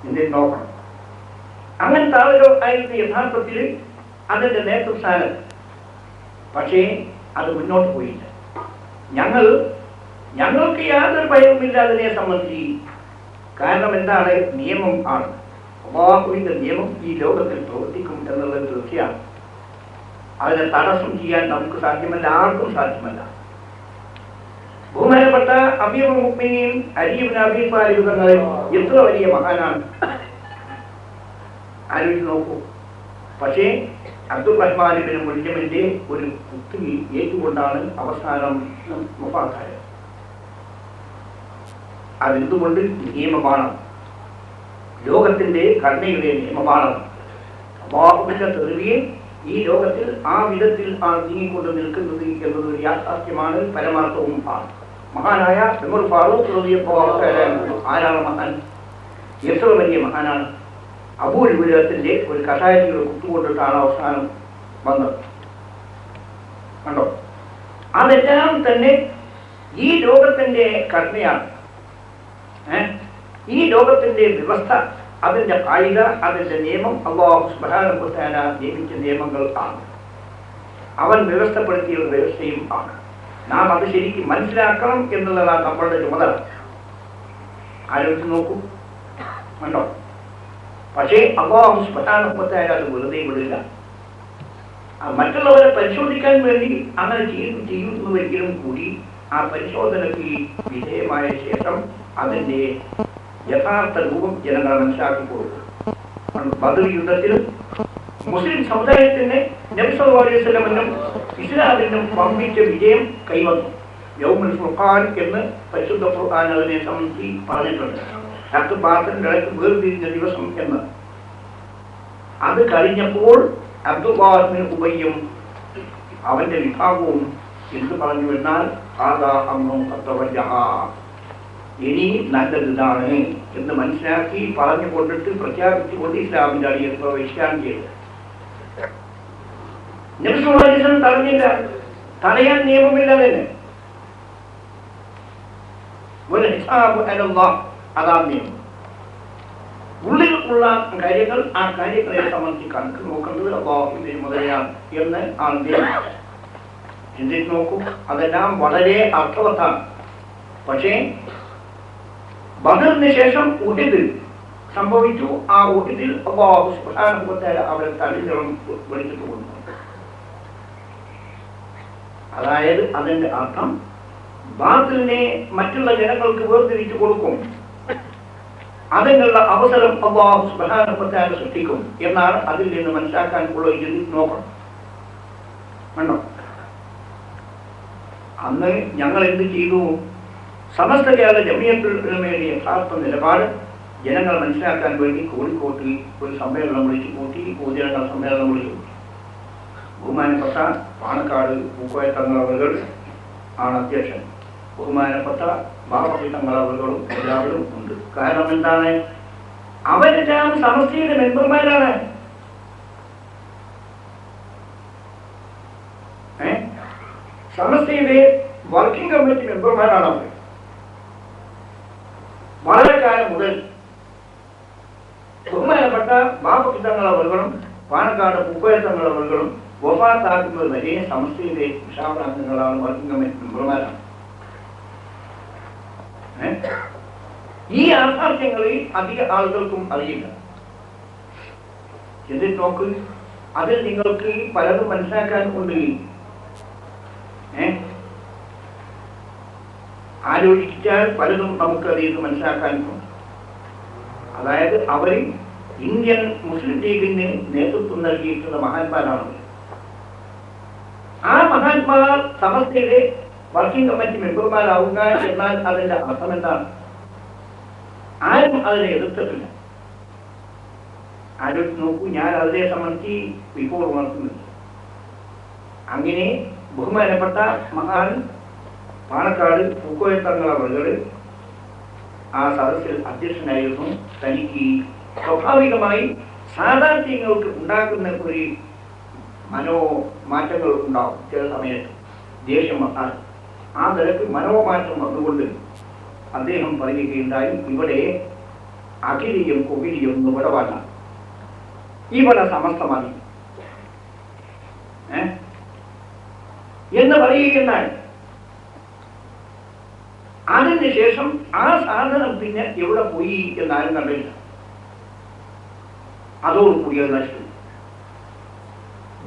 എന്തെങ്കിലും നോക്കണം. അങ്ങനത്തെ ആളുകൾ ആയിരുന്നു യഥാർത്ഥത്തിൽ അതിൻ്റെ നേതൃസ്ഥാനം. പക്ഷേ അത് മുന്നോട്ട് പോയില്ല. ഞങ്ങൾക്ക് യാതൊരു ഭയവുമില്ല അതിനെ സംബന്ധിച്ച്. കാരണം എന്താണ്, നിയമം ആണ്. അല്ലാഹുവിന്റെ നിയമം ഈ ലോകത്തിൽ പ്രവർത്തിക്കും എന്നുള്ളത് തീർച്ചയാണ്. അതിനെ തടസ്സം ചെയ്യാൻ നമുക്ക് സാധ്യമല്ല, ആർക്കും സാധ്യമല്ല. ബഹുമാനപ്പെട്ട അമീറുൽ മുഅ്മിനീൻ അലി ഇബ്നു അബീ ത്വാലിബ് തങ്ങൾ എത്ര വലിയ മഹാനാണ്, ആലോചിച്ച് നോക്കൂ. പക്ഷേ അബ്ദുറഹ്മാൻ ഇബ്നു മുൽജമിന്റെ ഒരു കുത്തി ഏറ്റുകൊണ്ടാണ് അവസാനം വഫാത്തായത്. അതെന്തുകൊണ്ട്? നിയമമാണ്, ലോകത്തിന്റെ കരുണയുടെ നിയമമാണ്. അല്ലാഹുവിന്റെ തെളിവിയെ ഈ ലോകത്തിൽ ആ വിധത്തിൽ ആണ് നീങ്ങിക്കൊണ്ട് നിൽക്കുന്നത് എന്നത് ഒരു യാഥാർത്ഥ്യമാണ്, പരമാർത്ഥവും ആണ്. മഹാനായ ഉമർ ഫാറൂഖ് റളിയല്ലാഹു അൻഹു ആരാണ് മഹാൻ? എത്ര വലിയ മഹാനാണ്! അബൂൽ വിലത്തിന്റെ ഒരു കഷായത്തിലൂടെ കുത്തുകൊണ്ടിട്ടാണ് അവസാനം വന്നത്. കണ്ടോ? അതെല്ലാം തന്നെ ഈ ലോകത്തിന്റെ കരുണയാണ്. ഈ ലോകത്തിന്റെ വ്യവസ്ഥ, അതിന്റെ കായിക, അതിന്റെ നിയമം അല്ലാഹു സുബ്ഹാനഹു വ തആല നിയമിച്ച നിയമങ്ങൾ ആണ്. അവൻ വ്യവസ്ഥപ്പെടുത്തിയ ഒരു വ്യവസ്ഥയും ആണ്. നാം അത് ശരിക്കും മനസ്സിലാക്കണം എന്നുള്ളതാണ് നമ്മളുടെ ചുമതല. ആലോചിച്ച് നോക്കൂ, കണ്ടോ? പക്ഷേ അല്ലാഹു സുബ്ഹാനഹു വ തആല അത് വെറുതെ വിടില്ല. മറ്റുള്ളവരെ പരിശോധിക്കാൻ വേണ്ടി അങ്ങനെ ചെയ്യുന്നുവെങ്കിലും കൂടി ആ പരിശോധനയ്ക്ക് വിധേയമായ ശേഷം അതിന്റെ യഥാർത്ഥ രൂപം ജനങ്ങളെ മനസ്സിലാക്കി കൊടുക്കും. ബദർ യുദ്ധത്തിൽ മുസ്ലിം സമുദായത്തിന് നബി സല്ലല്ലാഹു അലൈഹി വസല്ലമിനും ഇസ്ലാമിനും വമ്പിച്ച വിജയം കൈവന്നു. യൗമുൽ ഫുർഖാൻ എന്ന് പരിശുദ്ധ ഖുർആൻ അതിനെ സംബന്ധിച്ച് പറഞ്ഞിട്ടുണ്ട്. ഹഖ് ബാത്തിലിന്റെ ഇടയ്ക്ക് വേർതിരിഞ്ഞ ദിവസം എന്ന്. അത് കഴിഞ്ഞപ്പോൾ അബ്ദുല്ലാഹ് ഇബ്നു ഉബയ്യും അവന്റെ വിഭാഗവും എന്ത് പറഞ്ഞു എന്നാൽ ഇനി നല്ലതാണ് എന്ന് മനസ്സിലാക്കി പറഞ്ഞു കൊണ്ടിട്ട് പ്രഖ്യാപിച്ചുകൊണ്ട് ഇസ്ലാമിന്റെ അടിയിൽ പ്രവേശിക്കാൻ ചെയ്തത്. നബി സല്ലല്ലാഹു അലൈഹി വസല്ലം തടഞ്ഞില്ല, തടയാൻ നിയമമില്ല. തന്നെ അതാണ് നിയമം. ഉള്ളിൽ ഉള്ള കാര്യങ്ങൾ, ആ കാര്യങ്ങളെ സംബന്ധിച്ച് കണക്ക് നോക്കേണ്ടത് അല്ലാഹുവിന്റെ ചുമതലയാണ് എന്ന് ആണ് നിയമം. ചിന്തിച്ച് നോക്കൂ, അതെല്ലാം വളരെ അർത്ഥവത്താണ്. പക്ഷേ ബദറിന് ശേഷം ഉഹദ് സംഭവിച്ചു. ആ ഉഹദിൽ അല്ലാഹു സുബ്ഹാനഹു വ തആല അവരെ തളിനിറം വെളിച്ചത്ത് കൊണ്ടു. അതായത് അതിന്റെ അർത്ഥം ബാത്തിലിനെ മറ്റുള്ള ജനങ്ങൾക്ക് വേർതിരിച്ചു കൊടുക്കും, അതിനുള്ള അവസരം അല്ലാഹു സുബ്ഹാനഹു വ തആല സൃഷ്ടിക്കും എന്നാണ് അതിൽ നിന്ന് മനസ്സിലാക്കാൻ ഉള്ള ചിന്തിച്ച് നോക്കണം. കണ്ടോ? അന്ന് ഞങ്ങൾ എന്ത് ചെയ്തു? സമസ്ത കേരള ജമിയത്തുൽ ഉലമയുടെ യഥാർത്ഥ നിലപാട് ജനങ്ങൾ മനസ്സിലാക്കാൻ വേണ്ടി കോഴിക്കോട്ടിൽ ഒരു സമ്മേളനം വിളിച്ചു കൂട്ടി, പൊതുജനങ്ങൾ സമ്മേളനം വിളിച്ചു കൂട്ടി. ബഹുമാനപ്പെട്ട പാണക്കാട് പൂക്കോയ തങ്ങളവറുകൾ ആണ് അധ്യക്ഷൻ. ബഹുമാനപ്പെട്ട ബാബി തങ്ങളവറുകളും എല്ലാവരും ഉണ്ട്. കാരണം എന്താണ്? അവരെല്ലാം സമസ്തയുടെ മെമ്പർമാരാണ്. സമസ്തയുടെ വർക്കിംഗ് കമ്മിറ്റി മെമ്പർമാരാണ് അവർ. വളരെ കാലം മുതൽ ബഹുമാനപ്പെട്ട ബാബി തങ്ങളവറുകളും പാണക്കാട് പൂക്കോയ തങ്ങളവറുകളും വഫാത്താക്കുന്നത് വരെ സമസ്തയുടെ വിശാഖാംഗങ്ങളാണ്, വർക്കിംഗ് കമ്മിറ്റി മെമ്പർമാരാണ്. ഈ യാഥാർത്ഥ്യങ്ങളിൽ അധിക ആളുകൾക്കും അറിയില്ല. എന്നിട്ട് നോക്ക്, അതിൽ നിങ്ങൾക്ക് പലതും മനസ്സിലാക്കാൻ ഉണ്ട്. ആലോചിച്ചാൽ പലതും നമുക്ക് അതിൽ നിന്ന് മനസ്സിലാക്കാനുണ്ട്. അതായത് അവർ ഇന്ത്യൻ മുസ്ലിം ലീഗിന് നേതൃത്വം നൽകിയിട്ടുള്ള മഹാന്മാരാണ്. ആ മഹാന്മാർ സമസ്തയുടെ വർക്കിംഗ് കമ്മിറ്റി മെമ്പർമാരാവുക എന്നാൽ അതിന്റെ അർത്ഥം എന്താണ്? ആരും അതിനെ എതിർത്തിട്ടില്ല. ആലോചിച്ച് നോക്കൂ, ഞാൻ അതിനെ സംബന്ധിച്ച് ഇപ്പോൾ ഉണർത്തുന്നുണ്ട്. അങ്ങനെ ബഹുമാനപ്പെട്ട മഹാൻ പാണക്കാട് പൂക്കോയ തങ്ങളവറുകൾ ആ സദസ്സിൽ അധ്യക്ഷനായിരുന്നു. തനിക്ക് സ്വാഭാവികമായി സാധാർത്ഥ്യങ്ങൾക്ക് ഉണ്ടാക്കുന്ന ഒരു മനോമാറ്റങ്ങൾ ഉണ്ടാവും. ചില സമയത്ത് ദേഷ്യം വന്നാൽ ആ നിലക്ക് മനോമാറ്റം വന്നുകൊണ്ട് അദ്ദേഹം പറയുകയുണ്ടായി, ഇവിടെ അഖിലിയും കുകിലിയും ഇവിടെ വന്ന ഇവിടെ സമസ്തമായി എന്ന് പറയുകയുണ്ടായി. അതിന് ശേഷം ആ സാധനം പിന്നെ എവിടെ പോയി എന്നാലും കണ്ടില്ല. അതോടുകൂടി അത് നശിച്ചു.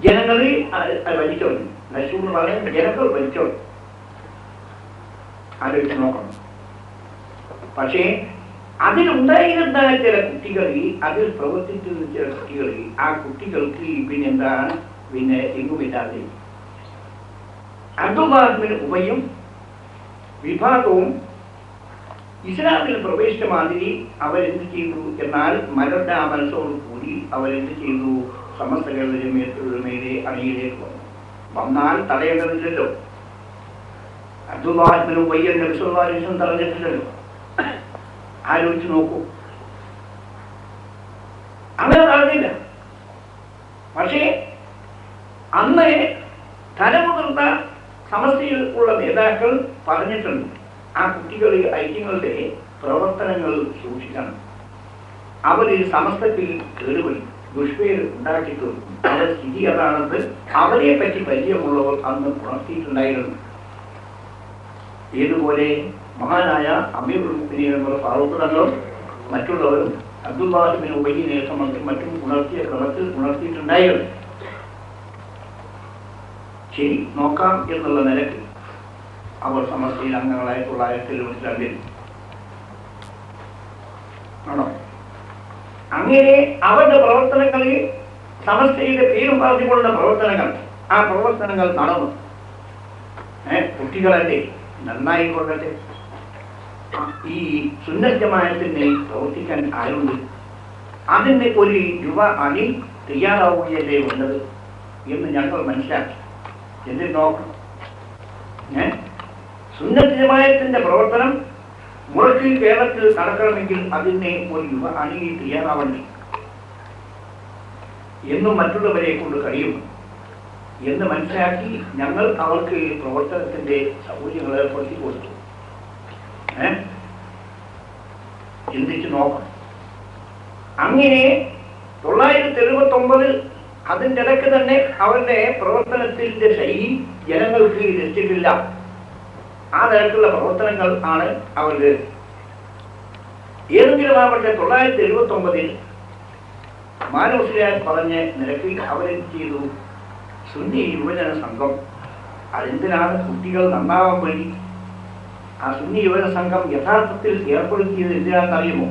ജനങ്ങളെ വലിച്ചോളൂ. നശിച്ചു എന്ന് പറയുന്നത് ജനങ്ങൾ വലിച്ചോളൂ. ആലോചിച്ച് നോക്കണം. പക്ഷേ അതിലുണ്ടായിരുന്ന ചില കുട്ടികൾ, അതിൽ പ്രവർത്തിച്ചിരുന്ന ചില കുട്ടികൾ, ആ കുട്ടികൾക്ക് പിന്നെന്താണ് എങ്ങുമില്ലാതെ അബ്ദുല്ലാഹിബ്നു ഉബയ്യും വിഭാഗവും ഇസ്ലാമിൽ പ്രവേശിച്ച മാതിരി അവരെന്ത് ചെയ്തു എന്നാൽ മലരുടെ ആ മനസ്സോട് കൂടി അവരെന്ത് ചെയ്തു, സമസ്തകളുടെ മേലെ അണിയിലേക്ക് വന്നു. വന്നാൽ തടയേണ്ടതില്ലല്ലോ. അബ്ദുല്ലാഹിബ്നു ഉബയ്യ നബി സല്ലല്ലാഹു അലൈഹി വസല്ലം തടഞ്ഞിട്ടില്ലല്ലോ. ആലോചിച്ച് നോക്കൂ. അങ്ങനെ തടഞ്ഞില്ല. പക്ഷേ അന്ന് തലമുതിർന്ന സമസ്തയിൽ ഉള്ള നേതാക്കൾ പറഞ്ഞിട്ടുണ്ട്, ആ കുട്ടികൾ ഐക്യങ്ങളുടെ പ്രവർത്തനങ്ങൾ സൂക്ഷിക്കണം. അവർ സമസ്തത്തിൽ കേടുവഴി ദുഷ്പേര് ഉണ്ടാക്കി തീർക്കും. അവരുടെ സ്ഥിതി അതാണെന്ന് അവരെ പറ്റി പരിചയമുള്ളവർ അന്ന് ഉണർത്തിയിട്ടുണ്ടായിരുന്നു. ഏതുപോലെ മഹാനായ അമീറുൽ മുഅ്മിനീൻ ഫാറൂഖ് തങ്ങളും മറ്റുള്ളവരും അബ്ദുല്ലാഹിബ്നു ഉബയ്യിനെ സംബന്ധിച്ച് മറ്റും ഉണർത്തിയ ക്രമത്തിൽ ഉണർത്തിയിട്ടുണ്ടായിരുന്നു. ശരി, നോക്കാം എന്നുള്ള നിലയ്ക്ക് അവർ സമസ്തയിൽ അംഗങ്ങളായ 1972 ആണോ. അങ്ങനെ അവരുടെ പ്രവർത്തനങ്ങളിൽ സമസ്തയുടെ പേരും പറഞ്ഞുകൊണ്ടുള്ള പ്രവർത്തനങ്ങൾ, ആ പ്രവർത്തനങ്ങൾ നടന്നു. കുട്ടികളല്ലേ നന്നായി കൊള്ളട്ടെ. ഈ സുന്നത്ത് ജമാഅത്തിന് പ്രവർത്തിക്കാൻ ആരുണ്ട്? അതിന് ഒരു യുവ അണി തയ്യാറാവുകയല്ലേ വേണ്ടത് എന്ന് ഞങ്ങൾ മനസ്സിലാക്കി. എന്നിട്ട് നോക്കണം, സുന്നത്ത് ജമാഅത്തിന്റെ പ്രവർത്തനം മുറയ്ക്ക് കേരളത്തിൽ നടക്കണമെങ്കിൽ അതിനെ ഒരു യുവ അണി തയ്യാറാവണ്ടേ എന്നും മറ്റുള്ളവരെ കൊണ്ട് കഴിയും എന്ന് മനസ്സിലാക്കി ഞങ്ങൾ അവർക്ക് പ്രവർത്തനത്തിന്റെ സൗകര്യങ്ങൾ ഏർപ്പെടുത്തി കൊടുത്തു. ചിന്തിച്ചു നോക്കണം. അങ്ങനെ 1979 അതിൻ്റെ ഇടയ്ക്ക് തന്നെ അവരുടെ പ്രവർത്തനത്തിന്റെ ശൈലി ജനങ്ങൾക്ക് രസിച്ചിട്ടില്ല. ആ തരത്തിലുള്ള പ്രവർത്തനങ്ങൾ ആണ് അവർക്ക്. ഏതെങ്കിലും ആവട്ടെ 1979 മാനവസിലാൽ പറഞ്ഞ നിരക്ക് അവരെന്ത് ചെയ്തു, സുന്നി യുവജന സംഘം. അതെന്തിനാണ്? കുട്ടികൾ നന്നാവാൻ വേണ്ടി. ആ സുന്നി യുവജന സംഘം യഥാർത്ഥത്തിൽ ഏർപ്പെടുത്തിയത് എന്തിനാണെന്നറിയുമോ?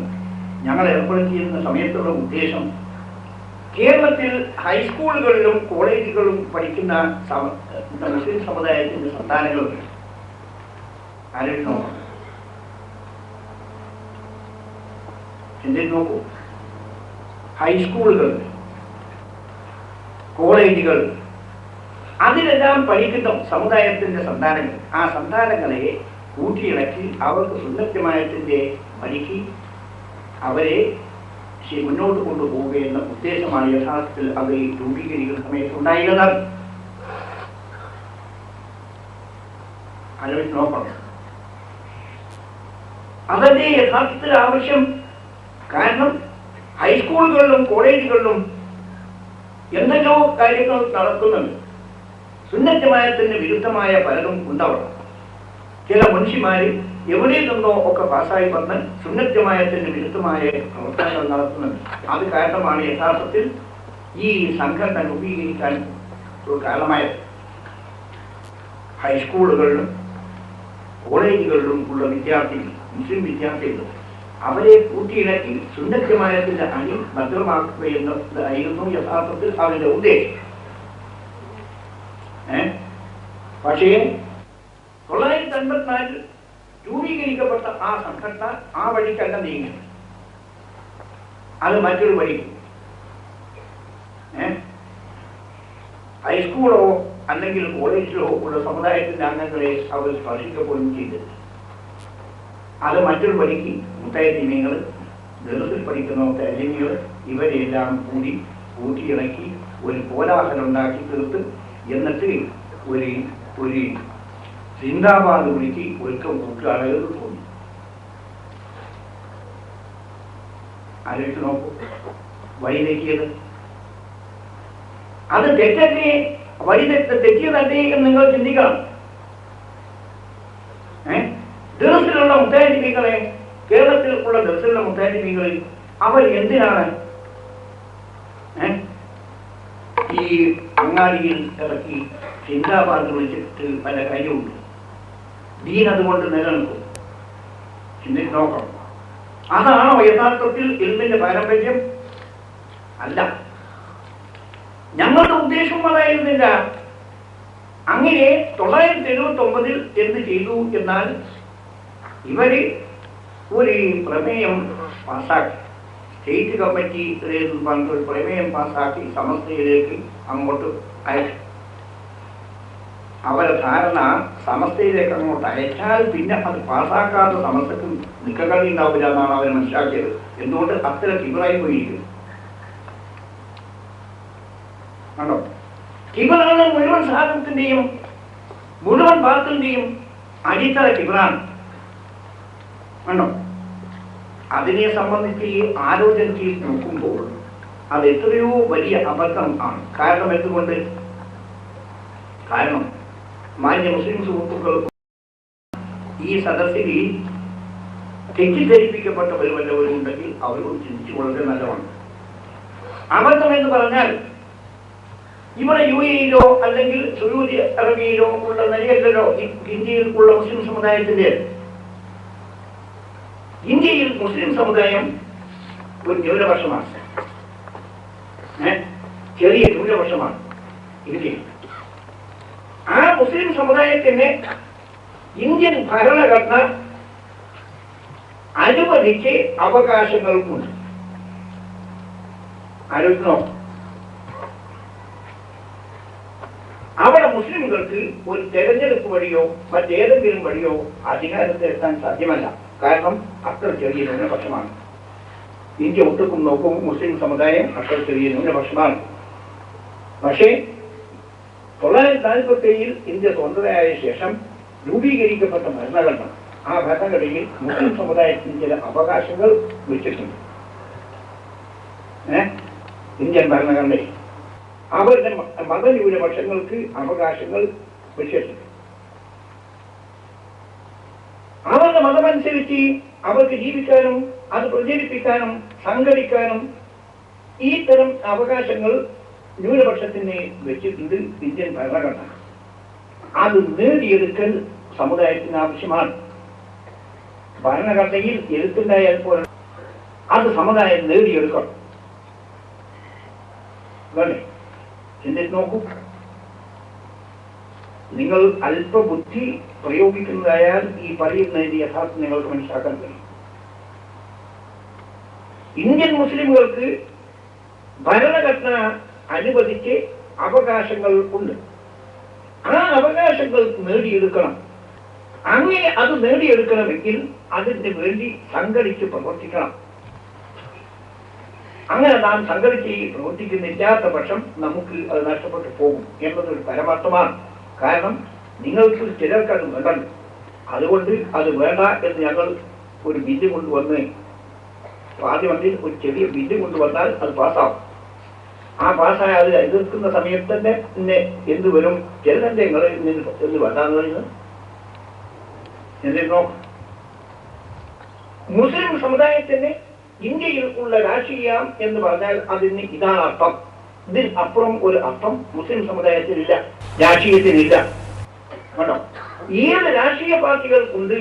ഞങ്ങൾ ഏർപ്പെടുത്തിയിരുന്ന സമയത്തുള്ള ഉദ്ദേശം കേരളത്തിൽ ഹൈസ്കൂളുകളിലും കോളേജുകളിലും പഠിക്കുന്ന മുസ്ലിം സമുദായത്തിന്റെ സന്താനങ്ങളുണ്ട്. ആലോചിച്ച് ചിന്തിച്ച് നോക്കൂ. ഹൈസ്കൂളുകൾ, കോളേജുകൾ, അതിലെല്ലാം പഠിക്കുന്ന സമുദായത്തിന്റെ സന്താനങ്ങൾ. ആ സന്താനങ്ങളെ കൂട്ടിയിണക്കി അവർക്ക് സുന്നത്യമായത്തിന്റെ പഠിക്ക് അവരെ മുന്നോട്ട് കൊണ്ടുപോവുക എന്ന ഉദ്ദേശമാണ് യഥാർത്ഥത്തിൽ അത് രൂപീകരിക്കുന്ന സമയത്ത് ഉണ്ടായിരുന്നത്. ആലോചിച്ച് നോക്കണം. അതല്ലേ യഥാർത്ഥത്തിൽ ആവശ്യം. കാരണം ഹൈസ്കൂളുകളിലും കോളേജുകളിലും എന്തെല്ലോ കാര്യങ്ങൾ നടക്കുന്നുണ്ട്. സുന്നത്യമായത്തിന് വിരുദ്ധമായ പലതും ഉണ്ടാവണം. ചില മനുഷ്യന്മാർ എവിടെ നിന്നോ ഒക്കെ പാസ്സായി വന്ന് സുന്നത്യമായത്തിന് വിരുദ്ധമായ പ്രവർത്തനങ്ങൾ നടത്തുന്നുണ്ട്. അത് കാരണമാണ് യഥാർത്ഥത്തിൽ ഈ സംഘടന രൂപീകരിക്കാൻ കാരണമായത്. ഹൈസ്കൂളുകളിലും കോളേജുകളിലും ഉള്ള വിദ്യാർത്ഥികൾ, മുസ്ലിം വിദ്യാർത്ഥികൾ, അവരെ കൂട്ടിയിണക്കി സുന്നത്യമായത്തിന്റെ അണി ഭദ്രമാക്കുക എന്നതായിരുന്നു യഥാർത്ഥത്തിൽ അവരുടെ ഉദ്ദേശം. പക്ഷേ 1954 രൂപീകരിക്കപ്പെട്ട ആ സംഘടന ആ വഴിക്കല്ല നീങ്ങി. അത് മറ്റൊരു വഴി. ഹൈസ്കൂളോ അല്ലെങ്കിൽ കോളേജിലോ ഉള്ള സമുദായത്തിന്റെ അംഗങ്ങളെ അവർ സ്പർശിക്കപ്പോഴും ചെയ്തത്. അത് മറ്റൊരു പണിക്ക് മുത്തയത്തിമീങ്ങൾ, ദർസിൽ പഠിക്കുന്ന മുത്തയത്തിമീങ്ങൾ ഇവരെല്ലാം കൂടി കൂട്ടിയിണക്കി ഒരു കോലാഹലം ഉണ്ടാക്കി തീർത്ത് എന്നിട്ട് ഒരു സിന്ദാബാദ് വിളിക്ക് ഒരുക്കം കൂട്ടുകാരെ തോന്നി. ആലോചിച്ച് നോക്കൂ, വഴിതെറ്റിയത് അത് തെറ്റല്ലേ, തെറ്റിയതല്ലേ എന്ന് നിങ്ങൾ ചിന്തിക്കണം. ദർസിലുള്ള മുത്തയത്തിമീങ്ങളെ, കേരളത്തിലുള്ള ദർസിലുള്ള മുത്തയത്തിമീങ്ങൾ അവർ എന്തിനാണ് ഈ അങ്ങാടിയിൽ ഇറക്കി സിന്ദാബാദ് വിളിച്ചിട്ട് പല കാര്യമുണ്ട്? ദീൻ അതുകൊണ്ട് നിലനിൽക്കും. ചിന്തിച്ച് നോക്കണം. അതാണോ യഥാർത്ഥത്തിൽ ഇൽമിന്റെ പാരമ്പര്യം? അല്ല. ഞങ്ങളുടെ ഉദ്ദേശം അതായിരുന്നില്ല. അങ്ങനെ 979 എന്ത് ചെയ്തു എന്നാൽ ഇവര് ഒരു പ്രമേയം പാസാക്കി, സ്റ്റേറ്റ് കമ്മിറ്റി ഒരു പ്രമേയം പാസാക്കി സമസ്തയിലേക്ക് അങ്ങോട്ട് അയച്ചു. അവരെ ധാരണ സമസ്തയിലേക്ക് അങ്ങോട്ട് അയച്ചാൽ പിന്നെ അത് പാസ്സാക്കാത്ത സമസ്തക്ക് നിക്കകളി ഉണ്ടാവില്ല എന്നാണ് അവർ മനസ്സിലാക്കിയത്. എന്തുകൊണ്ട്? അത്തരം കിബറായി പോയിരിക്കുന്നു. കണ്ടോ, കിബറാണ് മുഴുവൻ സാധനത്തിന്റെയും മുഴുവൻ ഭാഗത്തിന്റെയും അടിത്തറ കിബറാണ്. കണ്ടോ, അതിനെ സംബന്ധിച്ച് ഈ ആലോചനയിൽ നോക്കുമ്പോൾ അത് എത്രയോ വലിയ അബദ്ധം ആണ്. കാരണം എന്തുകൊണ്ട്? കാരണം മാന്യ മുസ്ലിം സുഹൃത്തുക്കൾ ഈ സദസ്സിൽ തെറ്റിദ്ധരിപ്പിക്കപ്പെട്ടവരും വല്ലവരും ഉണ്ടെങ്കിൽ അവരോട് ചിന്തിച്ചു വളരെ നല്ലതാണ്. അബദ്ധം എന്ന് പറഞ്ഞാൽ ഇവിടെ UAE-യിലോ അല്ലെങ്കിൽ സൗദി അറേബ്യയിലോ ഉള്ള നിലയല്ലല്ലോ ഇന്ത്യയിൽ ഉള്ള മുസ്ലിം സമുദായത്തിന്റെ. ഇന്ത്യയിൽ മുസ്ലിം സമുദായം ഒരു ന്യൂനപക്ഷമാണ്, ചെറിയ ന്യൂനപക്ഷമാണ് ഇന്ത്യയിൽ. ആ മുസ്ലിം സമുദായത്തിന് ഇന്ത്യൻ ഭരണഘടന അനുവദിച്ച് അവകാശങ്ങൾക്കുണ്ട്. ആലോചിക്കണോ? അവിടെ മുസ്ലിംകൾക്ക് ഒരു തെരഞ്ഞെടുപ്പ് വഴിയോ മറ്റേതെങ്കിലും വഴിയോ അധികാരത്തിൽ എത്താൻ സാധ്യമല്ല. കാരണം അത്ര ചെറിയ ന്യൂനപക്ഷമാണ്. ഇന്ത്യ ഒട്ടുക്കും നോക്കുമ്പോൾ മുസ്ലിം സമുദായം അത്ര ചെറിയ ന്യൂനപക്ഷമാണ്. പക്ഷേ 1947 ഇന്ത്യ സ്വതന്ത്രയായ ശേഷം രൂപീകരിക്കപ്പെട്ട ഭരണഘടന, ആ ഭരണഘടനയിൽ മുസ്ലിം സമുദായത്തിന് ചില അവകാശങ്ങൾ വെച്ചിട്ടുണ്ട്. ഇന്ത്യൻ ഭരണഘടനയിൽ അവരുടെ മതന്യൂനപക്ഷങ്ങൾക്ക് അവകാശങ്ങൾ വെച്ചിട്ടുണ്ട്. അവരുടെ മതമനുസരിച്ച് അവർക്ക് ജീവിക്കാനും അത് പ്രചരിപ്പിക്കാനും സംഘടിക്കാനും ഈ തരം അവകാശങ്ങൾ ന്യൂനപക്ഷത്തിന് വെച്ചിട്ടുണ്ട് ഇന്ത്യൻ ഭരണഘടന. അത് നേടിയെടുക്കൽ സമുദായത്തിന് ആവശ്യമാണ്. ഭരണഘടനയിൽ എഴുത്തുണ്ടായാൽ പോലെ അത് സമുദായം നേടിയെടുക്കണം. ചിന്തിച്ച് നോക്കൂ, നിങ്ങൾ അല്പബുദ്ധി പ്രയോഗിക്കുന്നതായാൽ ഈ പറയുന്നതിന്റെ യഥാർത്ഥം നിങ്ങൾക്ക് മനസ്സിലാക്കാൻ കഴിയും. ഇന്ത്യൻ മുസ്ലിമുകൾക്ക് ഭരണഘടന അനുവദിച്ച് അവകാശങ്ങൾ ഉണ്ട്. ആ അവകാശങ്ങൾ നേടിയെടുക്കണം. അങ്ങനെ അത് നേടിയെടുക്കണമെങ്കിൽ അതിന് വേണ്ടി സംഘടിച്ച് പ്രവർത്തിക്കണം. അങ്ങനെ നാം സംഘടിച്ച് പ്രവർത്തിക്കുന്നില്ലാത്ത പക്ഷം നമുക്ക് അത് നഷ്ടപ്പെട്ടു പോകും എന്നതൊരു പരമാർത്ഥമാണ്. കാരണം നിങ്ങൾക്ക് ചിലർക്ക് അത് വേണ്ടല്ലോ. അതുകൊണ്ട് അത് വേണ്ട എന്ന് ഞങ്ങൾ ഒരു ബില്ല് കൊണ്ടുവന്ന് പാർലമെന്റിൽ ഒരു ചെറിയ ബില്ല് കൊണ്ടുവന്നാൽ അത് പാസ്സാവും. ആ പാസ്സായ അത് എതിർക്കുന്ന സമയത്ത് തന്നെ പിന്നെ എന്ത് വരും? ചിലരുടെ നിങ്ങൾ എന്ന് വേണ്ടാന്ന് പറയുന്നത് എന്തിനോ മുസ്ലിം സമുദായത്തിന് ഇന്ത്യയിൽ ഉള്ള രാഷ്ട്രീയം എന്ന് പറഞ്ഞാൽ അതിന് ഇതാണ് അർത്ഥം. ഇതിൽ അപ്പുറം ഒരു അർത്ഥം മുസ്ലിം സമുദായത്തിനില്ല, രാഷ്ട്രീയത്തിനില്ല. കേട്ടോ, ഏത് രാഷ്ട്രീയ പാർട്ടികൾക്കുണ്ട്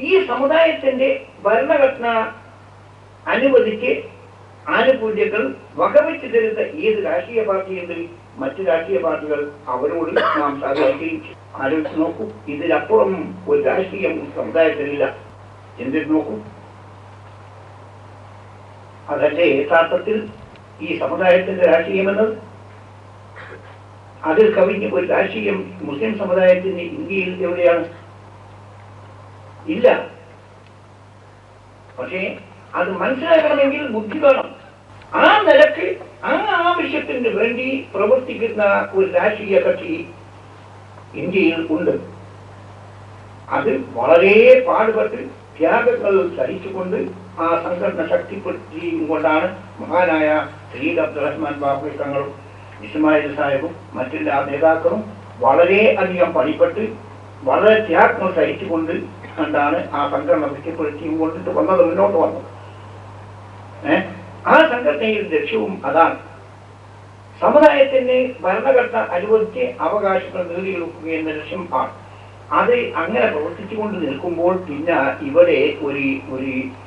ഈ സമുദായത്തിന്റെ ഭരണഘടന അനുവദിച്ച് ആനുകൂല്യങ്ങൾ വകവെച്ച് തരുന്ന ഏത് രാഷ്ട്രീയ പാർട്ടിയുണ്ട്? മറ്റു രാഷ്ട്രീയ പാർട്ടികൾ അവരോട് നാം സഹകരിക്കുകയും. ആലോചിച്ച് നോക്കൂ, ഇതിലപ്പുറം ഒരു രാഷ്ട്രീയം സമുദായത്തിനില്ല. എന്തിനു നോക്കൂ, അതല്ലേ യഥാർത്ഥത്തിൽ ഈ സമുദായത്തിന്റെ രാഷ്ട്രീയമെന്നത്? അതിൽ കവിഞ്ഞ് ഒരു രാഷ്ട്രീയം മുസ്ലിം സമുദായത്തിന് ഇന്ത്യയിൽ എവിടെയാണ്? ഇല്ല. പക്ഷേ അത് മനസ്സിലാക്കണമെങ്കിൽ ബുദ്ധി വേണം. ആ നിലക്ക് ആ ആവശ്യത്തിന് വേണ്ടി പ്രവർത്തിക്കുന്ന ഒരു രാഷ്ട്രീയ കക്ഷി ഇന്ത്യയിൽ ഉണ്ട്. അത് വളരെ പാടുപെട്ട് ത്യാഗങ്ങൾ സഹിച്ചുകൊണ്ട് ആ സംഘടന ശക്തിപ്പെടുത്തിയും കൊണ്ടാണ് മഹാനായ സയ്യിദ് അബ്ദുറഹ്മാൻ ബാഫി തങ്ങളും ഇസ്മായിൽ സാഹിബും മറ്റെല്ലാ നേതാക്കളും വളരെ അധികം പണിപ്പെട്ട് വളരെ ത്യാഗങ്ങൾ സഹിച്ചുകൊണ്ട് കണ്ടാണ് ആ സംഘടന ശക്തിപ്പെടുത്തിയും കൊണ്ടിട്ട് വന്നത്, മുന്നോട്ട് വന്നത്. ആ സംഘടനയിൽ ലക്ഷ്യവും അതാണ്. സമുദായത്തിന് ഭരണഘടന അനുവദിച്ച് അവകാശങ്ങൾ നേടിയെടുക്കുക എന്ന ലക്ഷ്യം ആണ്. അത് അങ്ങനെ പ്രവർത്തിച്ചുകൊണ്ട് നിൽക്കുമ്പോൾ പിന്നെ ഇവിടെ ഒരു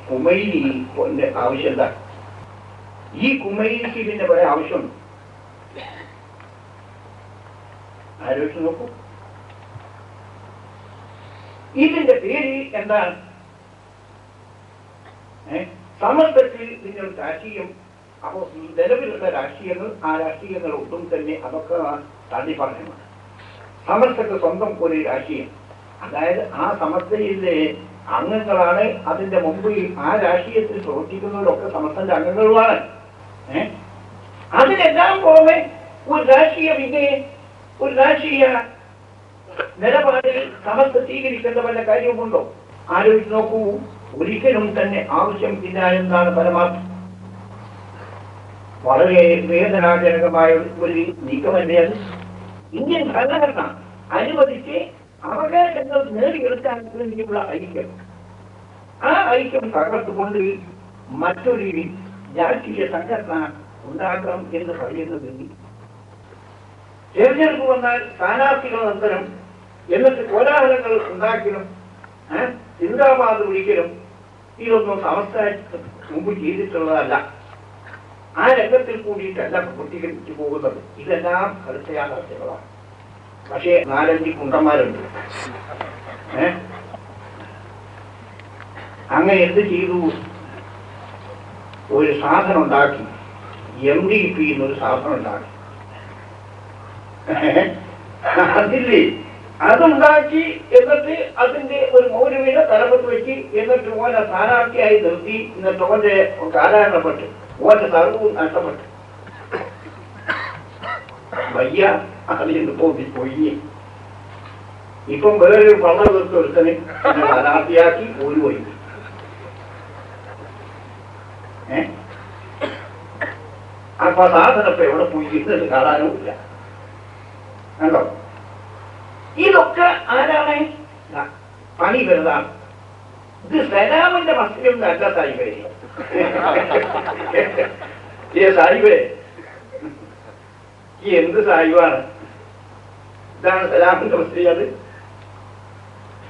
കുമൈലി ആവശ്യമില്ല. ഈ കുമൈലിക്ക് പിന്നെ പല ആവശ്യമുണ്ട്. ആലോചിച്ച് നോക്കൂ. ഇതിന്റെ പേര് എന്താണ്? സമസ്തത്തിൽ നിങ്ങൾ രാഷ്ട്രീയം, അപ്പോൾ നിലവിലുള്ള രാഷ്ട്രീയങ്ങൾ, ആ രാഷ്ട്രീയങ്ങൾ ഒട്ടും തന്നെ അതൊക്കെ തള്ളി പറഞ്ഞതാണ്. സമസ്തക്ക് സ്വന്തം ഒരു രാഷ്ട്രീയം, അതായത് ആ സമസ്തയിലെ അംഗങ്ങളാണ്. അതിന്റെ മുമ്പ് ആ രാഷ്ട്രീയത്തിൽ പ്രവർത്തിക്കുന്നവരൊക്കെ സമസ്തന്റെ അംഗങ്ങളുമാണ്. അതിനെല്ലാം പുറമെ ഒരു രാഷ്ട്രീയ വിജയം, ഒരു രാഷ്ട്രീയ നിലപാടിൽ സമസ്ത സ്വീകരിക്കേണ്ട വല്ല കാര്യവുമുണ്ടോ? ആലോചിച്ച് നോക്കൂ. ഒരിക്കലും തന്നെ ആവശ്യം ഇല്ല എന്നാണ് പരമാർത്ഥം. വളരെ വേദനാജനകമായ ഒരു നീക്കമല്ലേ അത്. ഇന്ത്യൻ ഭരണഘടന അനുവദിച്ച് അവകാശങ്ങൾ നേടിയെടുക്കാൻ വേണ്ടിയുള്ള ഐക്യം, ആ ഐക്യം തകർത്തുകൊണ്ട് മറ്റൊരു രാഷ്ട്രീയ സംഘടന ഉണ്ടാക്കണം എന്ന് പറയുന്നത്, തെരഞ്ഞെടുപ്പ് വന്നാൽ സ്ഥാനാർത്ഥികൾ അന്തരം എന്നിട്ട് കോലാഹലങ്ങൾ ഉണ്ടാക്കലും ചിന്താബാധ വിളിക്കലും ഇതൊന്നും സമസ്ത മുമ്പ് ചെയ്തിട്ടുള്ളതല്ല. ആ രംഗത്തിൽ കൂടിയിട്ടല്ല പ്രവർത്തിച്ചു പോകുന്നത്. ഇതെല്ലാം കടുത്ത യാഥാർത്ഥ്യങ്ങളാണ്. പക്ഷേ 4-5 കുണ്ടന്മാരുണ്ട്. അങ്ങനെ എന്ത് ചെയ്തു? ഒരു സാധനം ഉണ്ടാക്കി, MDP എന്നൊരു സാധനം ഉണ്ടാക്കി. അതില്ലേ അതുണ്ടാക്കി, എന്നിട്ട് അതിന്റെ ഒരു മൗലവിനെ തലപ്പത്ത് വെച്ച്, എന്നിട്ട് ഓനെ സ്ഥാനാർത്ഥിയായി നിർത്തി. എന്നിട്ട് ഓന്റെ കാലാരണപ്പെട്ട് ഓന്റെ സർവവും നഷ്ടപ്പെട്ടു. വയ്യ അതിന് പോയി. ഇപ്പം വേറൊരു പണം തീർത്ത് ഒരുത്തനെ സ്ഥാനാർത്ഥിയാക്കി ഒരു പോയി. അപ്പൊ സാധനപ്പ എവിടെ പോയി എന്നത് കാണാനും ഇല്ല. കണ്ടോ? ഇതൊക്കെ ആരാണ്? പണി വെറുതാണ്. ഇത് സലാമിന്റെ മസ്ജിദും അല്ല സാഹിബേ. സാഹിബേ, ഈ എന്ത് സാഹിബാണ്? ഇതാണ് സലാമിന്റെ മസ്ജിദ്. അത്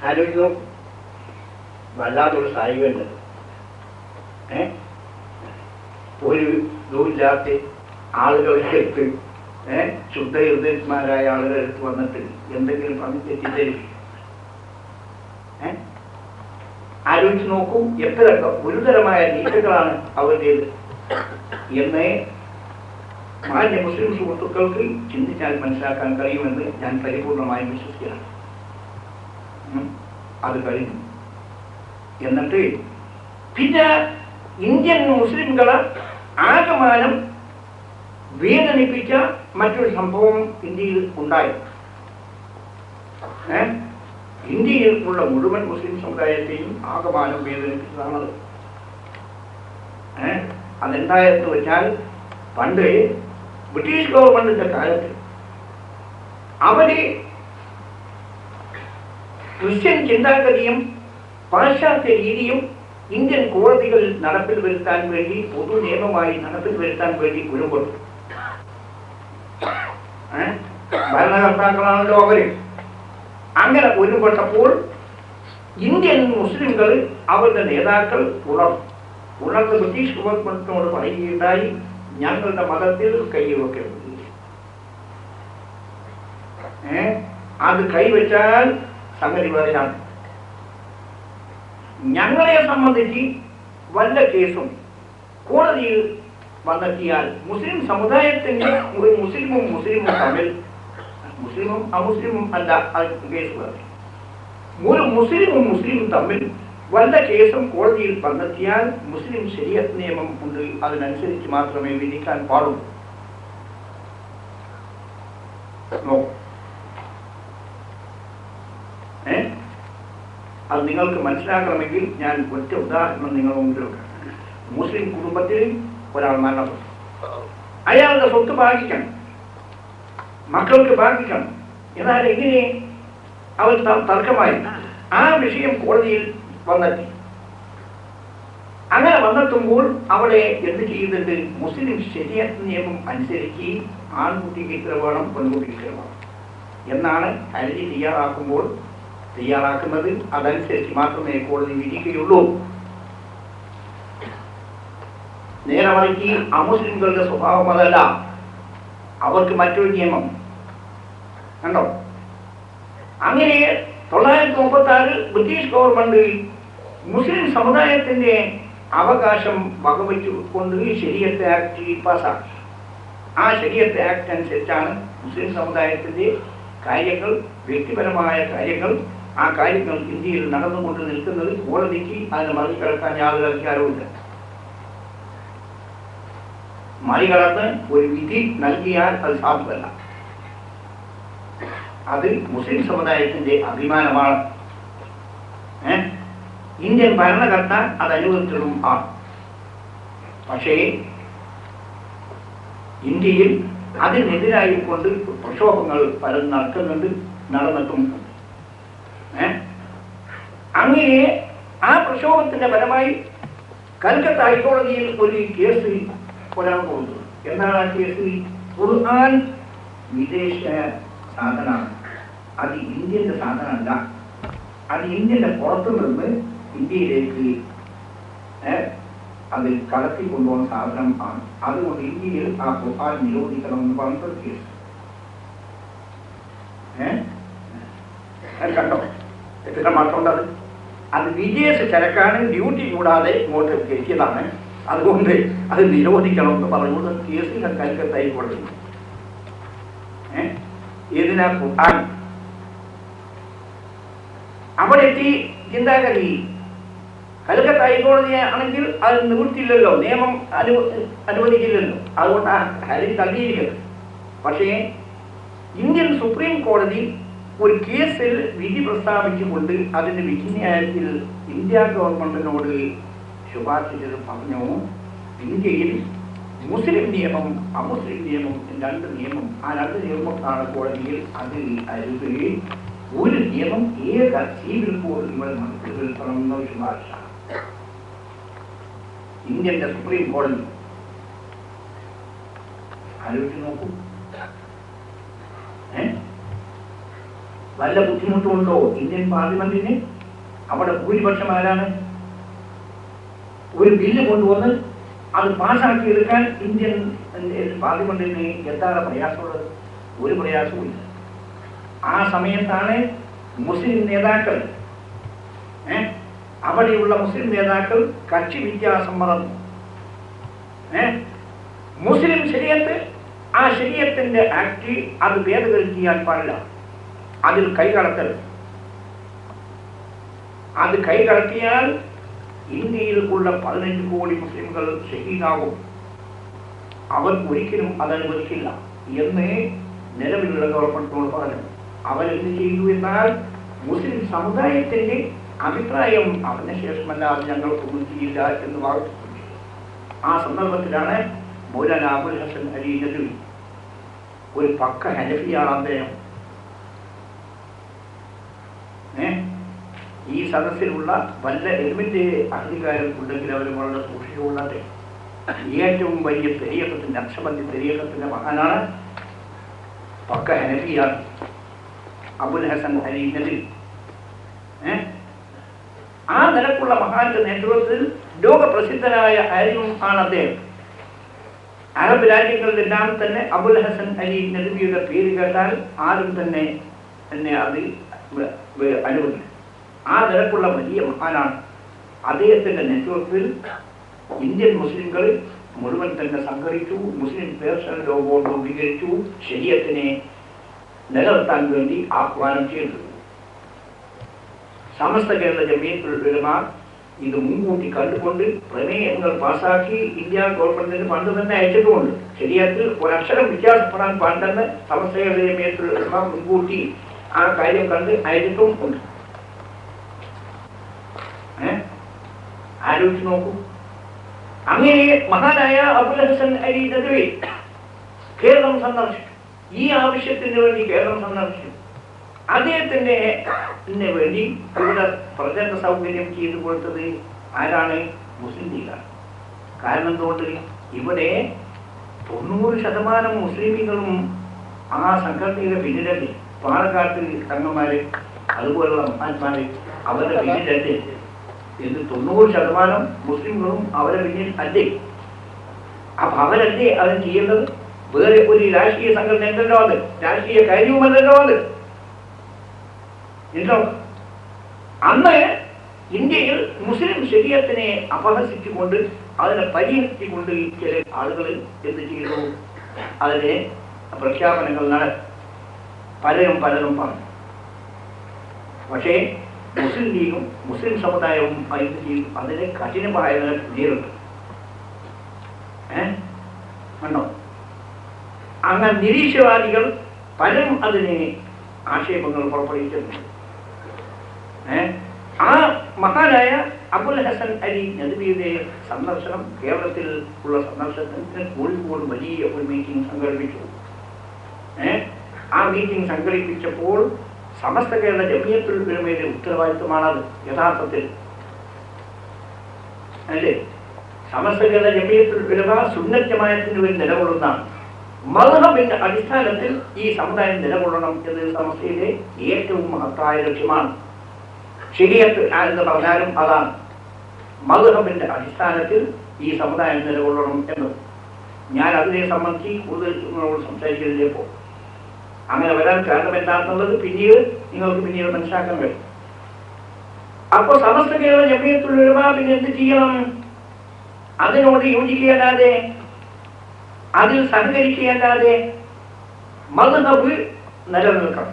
ആലോചിച്ച് നോക്കും. വല്ലാത്തൊരു സാഹിബുണ്ട്. ഒരു ഇതുമില്ലാത്ത ആളുകളെടുത്ത്, ശുദ്ധ ഹൃദയന്മാരായ ആളുകളുടെ അടുത്ത് വന്നിട്ട് എന്തെങ്കിലും പറഞ്ഞ് തെറ്റിദ്ധരിക്കും. ആലോചിച്ച് നോക്കൂ, എത്ര ഗുരുതരമായ നീക്കങ്ങളാണ് അവരുടേത് എന്ന് മാന്യ മുസ്ലിം സുഹൃത്തുക്കൾക്ക് ചിന്തിച്ചാൽ മനസ്സിലാക്കാൻ കഴിയുമെന്ന് ഞാൻ പരിപൂർണമായും വിശ്വസിക്കുകയാണ്. അത് കഴിഞ്ഞു. എന്നിട്ട് പിന്നെ ഇന്ത്യൻ മുസ്ലിംകളെ ആകമാനം വേദനിപ്പിച്ച മറ്റൊരു സംഭവം ഇന്ത്യയിൽ ഉണ്ടായി. ഇന്ത്യയിൽ ഉള്ള മുഴുവൻ മുസ്ലിം സമുദായത്തെയും ആകമാനം വേദനിപ്പിച്ചതാണത്. അതെന്തായെന്ന് വെച്ചാൽ, പണ്ട് ബ്രിട്ടീഷ് ഗവൺമെന്റിന്റെ കാലത്ത് അവര് ക്രിസ്ത്യൻ ചിന്താഗതിയും പാശ്ചാത്യ രീതിയും ഇന്ത്യൻ കോടതികളിൽ നടപ്പിൽ വരുത്താൻ വേണ്ടി, പൊതു നിയമമായി നടപ്പിൽ വരുത്താൻ വേണ്ടി ഉരുമ്പെട്ടു. ഭരണകർത്താക്കളാണല്ലോ അവര്. അങ്ങനെ ഉരുമ്പെട്ടപ്പോൾ ഇന്ത്യൻ മുസ്ലിംകൾ, അവരുടെ നേതാക്കൾ ഉണർന്ന് ബ്രിട്ടീഷ് ഗവൺമെന്റിനോട് പറയുകയുണ്ടായി, ഞങ്ങളുടെ മതത്തിൽ കൈവെക്കരുത്. അത് കൈവച്ചാൽ സംഗതി പറയാണ്. ഞങ്ങളെ സംബന്ധിച്ച് വല്ല കേസും കോടതിയിൽ വന്നെത്തിയാൽ മുസ്ലിം സമുദായത്തിന്റെ ഒരു മുസ്ലിമും തമ്മിൽ, മുസ്ലിമും അമുസ്ലിമും അല്ല കേസ് പറയും, ഒരു മുസ്ലിമും തമ്മിൽ വല്ല കേസും കോടതിയിൽ വന്നെത്തിയാൽ മുസ്ലിം ശരീഅത്ത് നിയമം ഉണ്ട്, അതിനനുസരിച്ച് മാത്രമേ വിധിക്കാൻ പാടുള്ളൂ. അത് നിങ്ങൾക്ക് മനസ്സിലാക്കണമെങ്കിൽ ഞാൻ ഒറ്റ ഉദാഹരണം നിങ്ങളുടെ മുമ്പിലുണ്ട്. മുസ്ലിം കുടുംബത്തിൽ ഒരാൾ മരണപ്പെട്ടു, അയാളുടെ സ്വത്ത് ഭാഗിക്കണം, മക്കൾക്ക് ഭാഗിക്കണം. എന്നാൽ എങ്ങനെ അവർ തർക്കമായി ആ വിഷയം കോടതിയിൽ വന്നെത്തി. അങ്ങനെ വന്നെത്തുമ്പോൾ അവിടെ എന്ത് ചെയ്യുന്നുണ്ട്? മുസ്ലിം ശരീഅത്ത് നിയമം അനുസരിച്ച് ആൺകുട്ടിക്ക് ഇത്ര വേണം, പെൺകുട്ടിക്ക് ഇത്ര വേണം എന്നാണ് ഹർജി തയ്യാറാക്കുന്നത്. അതനുസരിച്ച് മാത്രമേ കോടതി വിധിക്കുകയുള്ളൂ. നേരെ മറിച്ച് അമുസ്ലിംകളുടെ സ്വഭാവം അതല്ല. അവർക്ക് മറ്റൊരു നിയമം കണ്ടോ. അങ്ങനെ 1936 ബ്രിട്ടീഷ് ഗവൺമെന്റ് മുസ്ലിം സമുദായത്തിന്റെ അവകാശം വകവെച്ചുകൊണ്ട് ശരീഅത്ത് ആക്ട് പാസ്സാക്കി. ആ ശരീഅത്ത് ആക്ട് അനുസരിച്ചാണ് മുസ്ലിം സമുദായത്തിന്റെ കാര്യങ്ങൾ, വ്യക്തിപരമായ കാര്യങ്ങൾ, ആ കാര്യങ്ങൾ ഇന്ത്യയിൽ നടന്നുകൊണ്ട് നിൽക്കുന്നത്. കോടതിക്ക് അതിനെ മറികടക്കാൻ യാതൊരു അധികാരവുമില്ല. മറികടന്ന് ഒരു വിധി നൽകിയാൽ അത് സാധുവല്ല. അത് മുസ്ലിം സമുദായത്തിന്റെ അഭിമാനമാണ്. ഇന്ത്യൻ ഭരണഘടന അത് അനുവദിച്ചതും ആണ്. പക്ഷേ ഇന്ത്യയിൽ അതിനെതിരായി കൊണ്ട് പ്രക്ഷോഭങ്ങൾ പലതും നടന്നിട്ടും. അങ്ങനെ ആ പ്രക്ഷോഭത്തിന്റെ ഫലമായി കൽക്കത്ത ഹൈക്കോടതിയിൽ ഒരു കേസ് കൊല്ലാൻ പോകുന്നു. എന്താണ് ആ കേസ്? ഖുർആൻ വിദേശ സാധനമാണ്, അത് ഇന്ത്യന്റെ സാധനമല്ല, അത് ഇന്ത്യന്റെ പുറത്തു നിന്ന് ഇന്ത്യയിലേക്ക് അത് കടത്തി കൊണ്ടുപോകുന്ന സാധനം ആണ്. അതുകൊണ്ട് ഇന്ത്യയിൽ ആ ഖുർആൻ നിരോധിക്കണം എന്ന് പറഞ്ഞിട്ടൊരു കേസ്. കണ്ടോ എത്ര മാത്രമുണ്ട്. അത് വിദേശ ചരക്കാണ്, ഡ്യൂട്ടി കൂടാതെ ഇങ്ങോട്ട് എത്തിയതാണ്, അതുകൊണ്ട് അത് നിരോധിക്കണമെന്ന് പറഞ്ഞുകൊണ്ട് കേസിൽ കൽക്കത്തായി കൊടുത്തു. ഏതിനാ? ഖുർആൻ. അവിടെ എത്തി ചിന്താഗതി. കൽക്കത്ത ഹൈക്കോടതി ആണെങ്കിൽ അത് നിവൃത്തിയില്ലല്ലോ, നിയമം അനുവദിക്കില്ലല്ലോ, അതുകൊണ്ട് ആ ഹരി തള്ളിയിരിക്കുന്നത്. പക്ഷേ ഇന്ത്യൻ സുപ്രീം കോടതി ഒരു കേസിൽ വിധി പ്രസ്താവിച്ചുകൊണ്ട് അതിന്റെ വിധിന്യായത്തിൽ ഇന്ത്യ ഗവൺമെന്റിനോട് ശുപാർശ ചെയ്ത് പറഞ്ഞു, ഇന്ത്യയിൽ മുസ്ലിം നിയമം അമുസ്ലിം നിയമം രണ്ട് നിയമം, ആ രണ്ട് നിയമത്താണ് കോടതിയിൽ അത് അരുത്, ഒരു നിയമം ഏക സിവിൽ കോഡ് ഇവിടെ നടത്തണമെന്ന ശുപാർശ ഇന്ത്യന്റെ സുപ്രീം കോടതി. ആലോചിച്ച് നോക്കൂ, വല്ല ബുദ്ധിമുട്ടുണ്ടോ ഇന്ത്യൻ പാർലമെന്റിന്? അവിടെ ഭൂരിപക്ഷം ആരാണ്? ഒരു ബില്ല് കൊണ്ടുവന്ന് അത് പാസ്സാക്കിയെടുക്കാൻ ഇന്ത്യൻ പാർലമെന്റിന് എന്താണ് പ്രയാസമുള്ളത്? ഒരു പ്രയാസവും ഇല്ല. ആ സമയത്താണ് മുസ്ലിം നേതാക്കൾ, അവിടെയുള്ള മുസ്ലിം നേതാക്കൾ കക്ഷി വ്യത്യാസം മറന്നു. മുസ്ലിം ശരീഅത്ത്, ആ ശരീഅത്തിന്റെ ആക്ട് അത് ഭേദഗതി ചെയ്യാൻ പാടില്ല, അതിൽ കൈകടത്തരുത്. അത് കൈകടത്തിയാൽ ഇന്ത്യയിൽ ഉള്ള 15 കോടി മുസ്ലിംകൾ ഷഹീദാകും, അവർക്ക് ഒരിക്കലും അതനുവദിക്കില്ല എന്ന് നിലവിലുള്ള ഗവൺമെന്റിനോട് പറഞ്ഞു. അവരെന്ത് ചെയ്തു എന്നാൽ മുസ്ലിം സമുദായത്തിന്റെ അഭിപ്രായം അവന് ശേഷമല്ലാതെ ഞങ്ങൾക്കൊന്നും ചെയ്യില്ല എന്ന് വാദിച്ചു. ആ സന്ദർഭത്തിലാണ് മൗലാന അബുൽ ഹസൻ അലി നദ്വി, ഒരു പക്ക ഹനഫിയാണ് അദ്ദേഹം. ഈ സദസ്സിലുള്ള വല്ല എലിമിന്റെ അധികാരം ഉണ്ടെങ്കിൽ അവർ വളരെ സൂക്ഷിച്ചുകൊള്ളട്ടെ. ഏറ്റവും വലിയ തെരീഖത്തിന്റെ, അക്ഷബന്ധി തെരീഖത്തിന്റെ മഹാനാണ്, പക്ക ഹനഫിയാണ് അബുൽ ഹസൻ അലി നദ്വി. ആ നിലക്കുള്ള മഹാന്റെ നേതൃത്വത്തിൽ ലോകപ്രസിദ്ധനായ ആലിമും ആണ് അദ്ദേഹം. അറബ് രാജ്യങ്ങളിലെല്ലാം തന്നെ അബുൽ ഹസൻ അലി നദ്വിയുടെ പേര് കേട്ടാൽ ആരും തന്നെ അത് അനുവദിക്കും. ആ നിലക്കുള്ള വലിയ മഹാനാണ്. അദ്ദേഹത്തിന്റെ നേതൃത്വത്തിൽ ഇന്ത്യൻ മുസ്ലിംകൾ മുഴുവൻ തന്നെ സംഘടിച്ചു, മുസ്ലിം പേഴ്സണൽ ലോ ബോർഡ് രൂപീകരിച്ചു, ശരീഅത്തിനെ നിലനിർത്താൻ വേണ്ടി ആഹ്വാനം ചെയ്തു. സമസ്ത കേരള ജമിയത്തുൽ ഉലമ ഇത് മുൻകൂട്ടി കണ്ടുകൊണ്ട് പ്രമേയങ്ങൾ പാസാക്കി ഇന്ത്യ ഗവൺമെന്റിന് പണ്ട് തന്നെ അയച്ചിട്ടുമുണ്ട്. ശരിയാത്തിൽ ഒരക്ഷരം വ്യത്യാസപ്പെടാൻ പാണ്ടെന്ന് സമസ്ത കേരള ജമിയത്തുൽ ഉലമ മുൻകൂട്ടി ആ കാര്യം കണ്ട് അയച്ചിട്ടും ഉണ്ട്. ആലോചിച്ച് നോക്കൂ. അങ്ങനെ മഹാനായ അബുൽ ഹസൻ അലി നദ്വി കേരളം സന്ദർശിച്ചു. ഈ ആവശ്യത്തിന് വേണ്ടി കേരളം സന്ദർശിച്ചു. അദ്ദേഹത്തിന് വേണ്ടി ഇവിടെ പ്രചരണ സൗകര്യം ചെയ്തു കൊടുത്തത് ആരാണ്? മുസ്ലിം ലീഗാണ്. കാരണം എന്തുകൊണ്ട്? ഇവിടെ 90% മുസ്ലിമുകളും ആ സംഘടനയുടെ പിന്നിലല്ലേ. പാലക്കാട്ട് തങ്ങന്മാര് അതുപോലുള്ള മഹാന്മാര് അവരുടെ പിന്നിലല്ലേ. ഇത് 90% മുസ്ലിമുകളും അവരുടെ പിന്നിൽ അല്ലേ. അപ്പൊ അവരല്ലേ അത് ചെയ്യേണ്ടത്. വേറെ ഒരു രാഷ്ട്രീയ സംഘടന ഉണ്ടല്ലോ, അത് രാഷ്ട്രീയ കാര്യവുമല്ലല്ലോ. അത് ഉണ്ടോ? അന്ന് ഇന്ത്യയിൽ മുസ്ലിം ശരീഅത്തിനെ അപഹസിച്ചുകൊണ്ട് അതിനെ പരിഹസിച്ചുകൊണ്ട് ചില ആളുകൾ എന്ത് ചെയ്തു? അതിനെ പ്രഖ്യാപനങ്ങൾ നടത്തി പലരും പറഞ്ഞു. പക്ഷേ മുസ്ലിം ലീഗും മുസ്ലിം സമുദായവും എന്ത് ചെയ്തു? അതിനെ കഠിനമായ നേരിട്ടു. കണ്ടോ? അങ്ങനെ നിരീശ്വരവാദികൾ പലരും അതിനെ ആക്ഷേപങ്ങൾ പുറപ്പെടുവിച്ചിട്ടുണ്ട്. ആ മഹാനായ അബുൽ ഹസൻ അലി നദ്വിയുടെ സന്ദർശനം, കേരളത്തിൽ ഉള്ള സന്ദർശനത്തിന് കോഴിക്കോട് വലിയ ഒരു മീറ്റിംഗ് സംഘടിപ്പിച്ചു. ആ മീറ്റിംഗ് സംഘടിപ്പിച്ചപ്പോൾ സമസ്ത കേരള ജമിയത്തുൽ ഉലമയുടെ ഉത്തരവാദിത്വമാണത് യഥാർത്ഥത്തിൽ, അല്ലേ? സമസ്ത കേരള ജമിയത്തുൽ ഉലമ സുന്നത്ത് ജമാഅത്തിന് വേണ്ടി നിലകൊള്ളുന്നതാണ്. മദ്ഹബിന്റെ അടിസ്ഥാനത്തിൽ ഈ സമുദായം നിലകൊള്ളണം എന്നത് സമസ്തയുടെ ഏറ്റവും മഹത്തായ ലക്ഷ്യമാണ്. ശരീഅത്ത് എന്ന് പറഞ്ഞാലും അതാണ്. മദ്ഹബിന്റെ അടിസ്ഥാനത്തിൽ ഈ സമുദായം നിലകൊള്ളണം എന്നത്. ഞാൻ അതിനെ സംബന്ധിച്ച് കൂടുതൽ നിങ്ങളോട് സംസാരിക്കുന്നതിപ്പോൾ അങ്ങനെ വരാൻ കാരണം എന്താണെന്നുള്ളത് നിങ്ങൾക്ക് പിന്നീട് മനസ്സിലാക്കാൻ കഴിയും. അപ്പോൾ സമസ്ത കേരള ജമിയത്തുൽ ഉലമ പിന്നെ എന്ത് ചെയ്യണം? അതിനോട് യോജിക്കുകയല്ലാതെ, അതിൽ സഹകരിക്കുകയല്ലാതെ മദ്ഹബ് നിലനിൽക്കണം.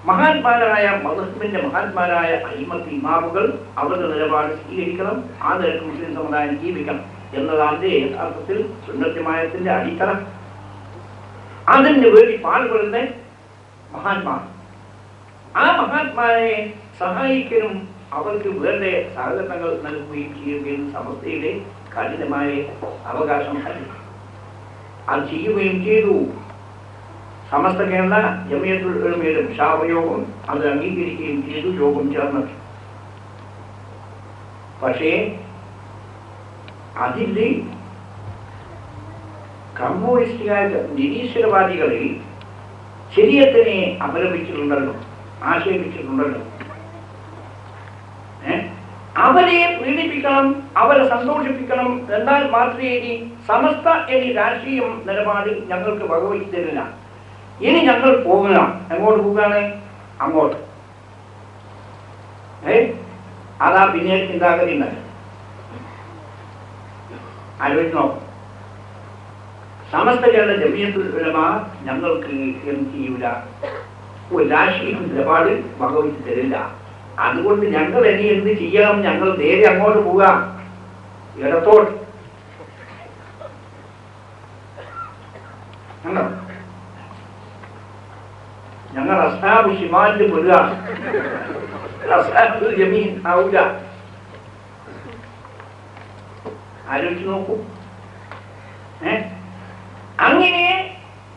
മഹാന്മാരായ മദ്ഹബിന്റെ മഹാന്മാരായ അയിമത്ത് ഇമാമുകൾ അവരുടെ നിലപാട് സ്വീകരിക്കണം. ആ നിലക്ക് മുസ്ലിം സമുദായം ജീവിക്കണം എന്നതാണ് യഥാർത്ഥത്തിൽ സുന്നത്ത് ജമാഅത്തിന്റെ അടിത്തറ. അതിന് വേണ്ടി പാടുപെടുന്ന മഹാന്മാർ, ആ മഹാന്മാരെ സഹായിക്കാനും അവർക്ക് വേണ്ട സഹകരണങ്ങൾ നൽകുകയും ചെയ്യുകയും സമസ്തയുടെ കഠിനമായ അവകാശം നൽകി. അത് ചെയ്യുകയും ചെയ്തു. സമസ്ത കേരള ജമിയത്തുൽ ഉലമയുടെ യോഗം അത് അംഗീകരിക്കുകയും ചെയ്തു. യോഗം ചേർന്നത്. പക്ഷേ അതിൽ കമ്മ്യൂണിസ്റ്റുകാർ നിരീശ്വരവാദികളിൽ ശരീഅത്തിനെ അപലപിച്ചിട്ടുണ്ടല്ലോ, ആക്ഷേപിച്ചിട്ടുണ്ടല്ലോ. അവരെ പീഡിപ്പിക്കണം, അവരെ സന്തോഷിപ്പിക്കണം. എന്നാൽ മാത്രമേ ഇനി സമസ്ത ഇനി രാഷ്ട്രീയം നിലപാട് ഞങ്ങൾക്ക് വകവയ്ക്ക് തരില്ല. ഇനി ഞങ്ങൾ പോകുക. എങ്ങോട്ട് പോവുകയാണ്? അങ്ങോട്ട്. അതാ പിന്നീട് ചിന്താഗതി ഉണ്ടായി. ആലോചിച്ച് നോക്കും. സമസ്ത കേരള ജമിയത്തുൽ ഉലമ ഞങ്ങൾക്ക് എന്ത് ചെയ്യൂല, ഒരു രാഷ്ട്രീയ നിലപാട് വകവയ്ക്ക് തരില്ല. അതുകൊണ്ട് ഞങ്ങൾ ഇനി എന്ത് ചെയ്യണം? ഞങ്ങൾ നേരെ അങ്ങോട്ട് പോകാം, ഇടത്തോട്ട്. കണ്ടോ? ഞങ്ങൾ അസ്ഹാബ് ഷിമാലിൽ പെടുക, അസ്ഹാബുൽ യമീൻ ആവുക. ആലോചിച്ച് നോക്കൂ. അങ്ങനെ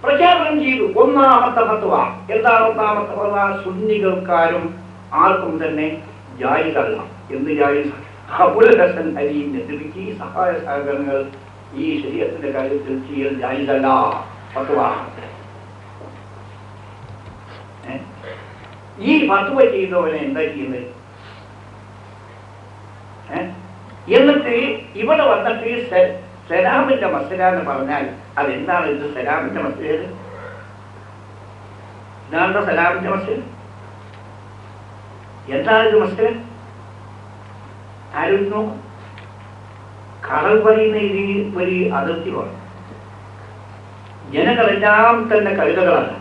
പ്രഖ്യാപനം ചെയ്തു. ഒന്നാമത്തെ ഫത്വ എന്താണ്? ഒന്നാമത്തെ ഫത്വ സുന്നികൾക്കാരും ആർക്കും തന്നെ ജായിസല്ല. എന്ത് ജായിസ്? അബുൽ ഹസൻ അലി നദ്വിക്ക് സഹായ സഹകരണങ്ങൾ ഈ ശരീഅത്തിന്റെ കാര്യത്തിൽ ചെയ്യൽ ജായിസല്ല. ഫത്വ. ഈ ഫത്വ ചെയ്തവനെ എന്താ ചെയ്യുന്നത്? എന്നിട്ട് ഇവിടെ വന്നിട്ട് സലാമിന്റെ മസല എന്ന് പറഞ്ഞാൽ അതെന്താണ്? ഇത് സലാമിന്റെ മസല. ഇതാണോ സലാമിന്റെ മസല? എന്താണ് ഇത് മസല? ആരും നോക്കും. കളവ് പറയുന്ന ഇതിന് ഒരു അതിർത്തി വേണം. ജനങ്ങളെല്ലാം തന്നെ കഴുതകളാണ്.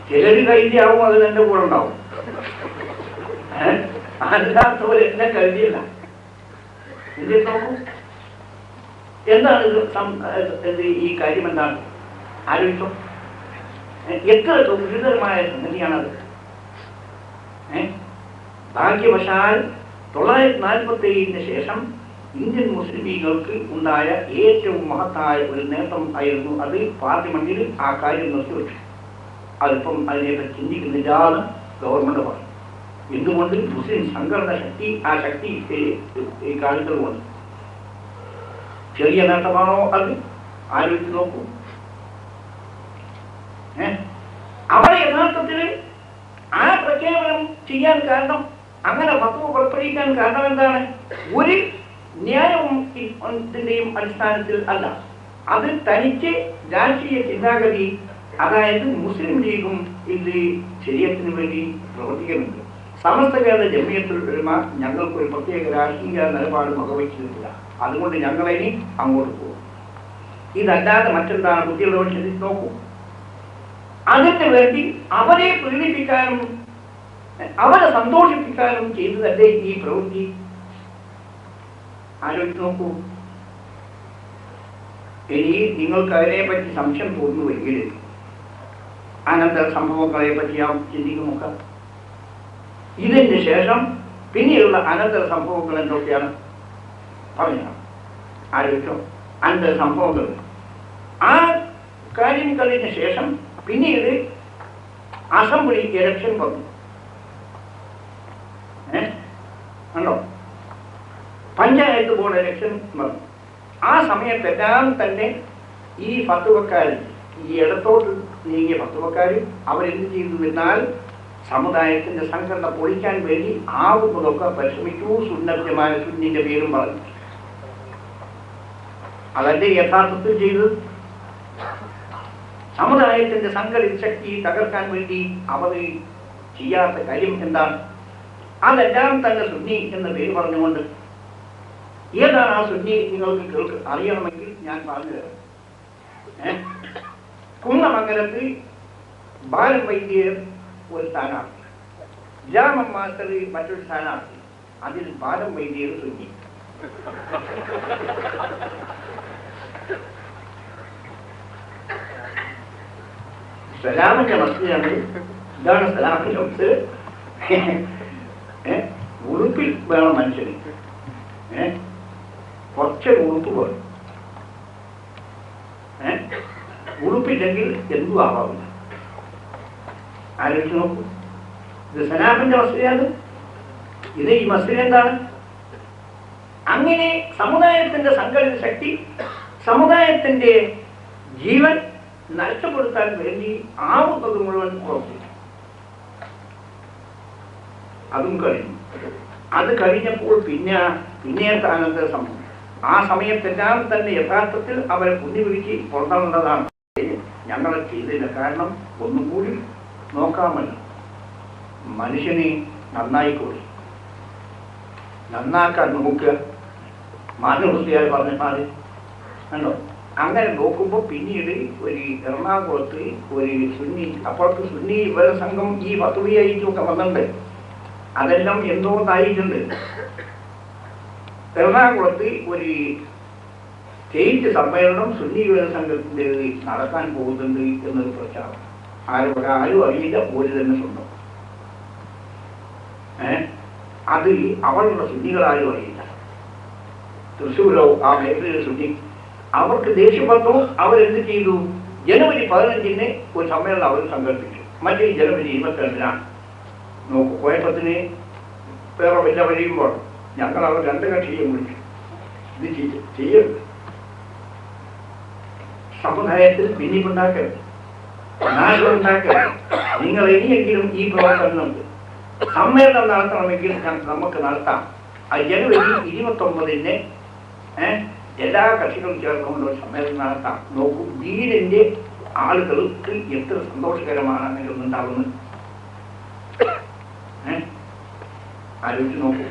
ചിലര് കൈദ്യാവും അത് എന്റെ കൂടെ ഉണ്ടാവും. അല്ലാത്തവർ എന്നെ കരുതിയില്ല. എന്ത് നോക്കൂ, എന്താണ് ഇത് ഈ കാര്യം എന്താണ് ആലോചിച്ചോ. എത്ര ഗുരുതരമായ സംഗതിയാണത്. ഭാഗ്യവശാൽ 947 ശേഷം ഇന്ത്യൻ മുസ്ലിമീങ്ങൾക്ക് ഉണ്ടായ ഏറ്റവും മഹത്തായ ഒരു നേട്ടം ആയിരുന്നു അത്. പാർലമെന്റിൽ ആ കാര്യം നിർത്തിവെച്ചു. അതിപ്പം അതിനെപ്പറ്റി ചിന്തിക്കുന്നില്ലാന്ന് ഗവൺമെന്റ് പറഞ്ഞു. എന്തുകൊണ്ട്? മുസ്ലിം സംഘടന ശക്തി, ആ ശക്തി ഈ കാണിച്ചതുകൊണ്ട്. ചെറിയ നേട്ടമാണോ അത്? ആലോചിച്ച് നോക്കൂ. അവിടെ യഥാർത്ഥത്തിൽ ആ പ്രഖ്യാപനം ചെയ്യാൻ കാരണം, അങ്ങനെ ഫത്വ പുറപ്പെടുവിക്കാൻ കാരണം എന്താണ്? ഒരു ന്യായവും ത്തിന്റെയും അടിസ്ഥാനത്തിൽ അല്ല. അത് തനിക്ക് രാഷ്ട്രീയ ചിന്താഗതി, അതായത് മുസ്ലിം ലീഗും ഇത് ശരീഅത്തിന് വേണ്ടി പ്രവർത്തിക്കുന്നുണ്ട്. സമസ്ത കേരള ജംഇയ്യത്തുൽ ഉലമ ഞങ്ങൾക്കൊരു പ്രത്യേക രാഷ്ട്രീയ നിലപാട് വകവയ്ക്കുന്നില്ല, അതുകൊണ്ട് ഞങ്ങളിനി അങ്ങോട്ട് പോകും. ഇതല്ലാതെ മറ്റെന്താണ്? കുട്ടികളോട് ചിന്തിച്ച് നോക്കൂ. അതിന് വേണ്ടി അവരെ പ്രീണിപ്പിക്കാനും അവരെ സന്തോഷിപ്പിക്കാനും ചെയ്തതല്ലേ ഈ പ്രവൃത്തി? ആലോചിച്ച് നോക്കൂ. ഇനി നിങ്ങൾക്ക് അതിനെപ്പറ്റി സംശയം തോന്നുമെങ്കിൽ അനന്തര സംഭവങ്ങളെ പറ്റി ചിന്തിക്കും നോക്കാം. ഇതിന് ശേഷം പിന്നെയുള്ള അനന്തര സംഭവങ്ങൾ എന്തൊക്കെയാണ് പറഞ്ഞാൽ ആലോചിച്ചോ. അനന്തര സംഭവങ്ങൾ ആ കാര്യങ്ങൾക്ക് ശേഷം പിന്നീട് അസംബ്ലി ഇലക്ഷൻ വന്നു. കണ്ടോ? പഞ്ചായത്ത് ബോർഡ് ഇലക്ഷൻ വന്നു. ആ സമയത്തെല്ലാം തന്നെ ഈ ഫത്വക്കാർ, ഈ ഇടത്തോട്ട് നീങ്ങിയ ഫത്വക്കാർ അവരെന്ത് ചെയ്തു എന്നാൽ സമുദായത്തിന്റെ സംഘടന പൊളിക്കാൻ വേണ്ടി ആവുന്നതൊക്കെ പരിശ്രമിച്ചു. സുന്നത്യമായ സുന്നിന്റെ പേരും പറഞ്ഞു. അതല്ലേ യഥാർത്ഥത്തിൽ ചെയ്തത്? സമുദായത്തിന്റെ സംഘടിത ശക്തി തകർക്കാൻ വേണ്ടി അവർ ചെയ്യാത്ത കാര്യം എന്താണ്? അതെല്ലാം തന്നെ സുന്നി എന്ന പേര് പറഞ്ഞുകൊണ്ട്. ഏതാണ് ആ സുന്നി? നിങ്ങൾക്ക് അറിയണമെങ്കിൽ ഞാൻ പറഞ്ഞു തരാം. കുന്നമംഗലത്ത് ബാലൻ വൈദ്യർ ഒരു സ്ഥാനാർത്ഥി, രാമൻ മാസ്റ്റർ മറ്റൊരു സ്ഥാനാർത്ഥി. അതിൽ ബാലൻ വൈദ്യർ സുന്നി. സലാമിന്റെ മസ്ജിദാണ്. ഇതാണ് സലാമിന്റെ മസ്ജിദ്. ഉടുപ്പിൽ വേണം മനുഷ്യന്, കുറച്ചൊരു ഉടുപ്പ് വേണം. ഉടുപ്പില്ലെങ്കിൽ എന്തും ആവാമില്ല. ആലോചിച്ച് നോക്കൂ. ഇത് സലാമിന്റെ മസ്ജിദാണ്. ഇത് ഈ മസ്ജിദ് എന്താണ്? അങ്ങനെ സമുദായത്തിന്റെ സംഘടിത ശക്തി, സമുദായത്തിന്റെ ജീവൻ നഷ്ടപ്പെടുത്താൻ വേണ്ടി ആവുന്നത് മുഴുവൻ പ്രവർത്തിച്ചു. അതും കഴിഞ്ഞു. അത് കഴിഞ്ഞപ്പോൾ പിന്നെയത്തെ അനന്തര സംഭവം. ആ സമയത്തെല്ലാം തന്നെ യഥാർത്ഥത്തിൽ അവരെ പുണ്യവിളിച്ച് പുറത്താണുള്ളതാണ്. ഞങ്ങളെ ചെയ്തില്ല. കാരണം ഒന്നും കൂടി നോക്കാമല്ലോ, മനുഷ്യനെ നന്നായിക്കോളി, നന്നാക്കാൻ നോക്കുക. മാനവൃത്തിയാൽ പറഞ്ഞാൽ കണ്ടോ? അങ്ങനെ നോക്കുമ്പോൾ പിന്നീട് ഒരു എറണാകുളത്ത് ഒരു സുന്നി, അപ്പോഴത്തെ സുന്നി ഇവരുടെ സംഘം ഈ ഫത്വയായിട്ടൊക്കെ വന്നിട്ടുണ്ട്. അതെല്ലാം എന്തുകൊണ്ടായിട്ടുണ്ട്? എറണാകുളത്ത് ഒരു സ്റ്റേറ്റ് സമ്മേളനം സുന്നി യുവജന സംഘത്തിന്റെ നടക്കാൻ പോകുന്നുണ്ട് എന്നൊരു പ്രചാരണം. ആരും അറിയില്ല, ഒരു തന്നെ സ്വന്തം. അതിൽ അവരുടെ സുന്നികളാരും അറിയില്ല. തൃശ്ശൂരോ ആ മേഖലയിലെ സുന്നി അവർക്ക് ദേഷ്യം വന്നു. അവരെന്ത് ചെയ്തു? ജനുവരി 15 ഒരു സമ്മേളനം അവർ സംഘടിപ്പിച്ചു. മറ്റേ ജനുവരി 22 നോക്കൂ. കുഴപ്പത്തിന് വേറെ വല്ല വഴിയുമ്പോൾ ഞങ്ങൾ അവർ 2 കക്ഷിയും വിളിച്ചു. ഇത് ചെയ്യരുത്, സമുദായത്തിൽ ഭിന്നിപ്പുണ്ടാക്കരുത്, നാശമുണ്ടാക്കരുത്. നിങ്ങൾ ഇനിയെങ്കിലും ഈ പ്രവർത്തനം സമ്മേളനം നടത്തണമെങ്കിൽ നമുക്ക് നടത്താം. അത് ജനുവരി 29 എല്ലാ കക്ഷികളും ചേർന്നുകൊണ്ട് ഒരു സമ്മേളനം നടത്താം. നോക്കൂ, വീടിന്റെ ആളുകൾക്ക് എത്ര സന്തോഷകരമാണ് അങ്ങനെ ഉണ്ടാകുന്നത്. ആലോചിച്ച് നോക്കൂ.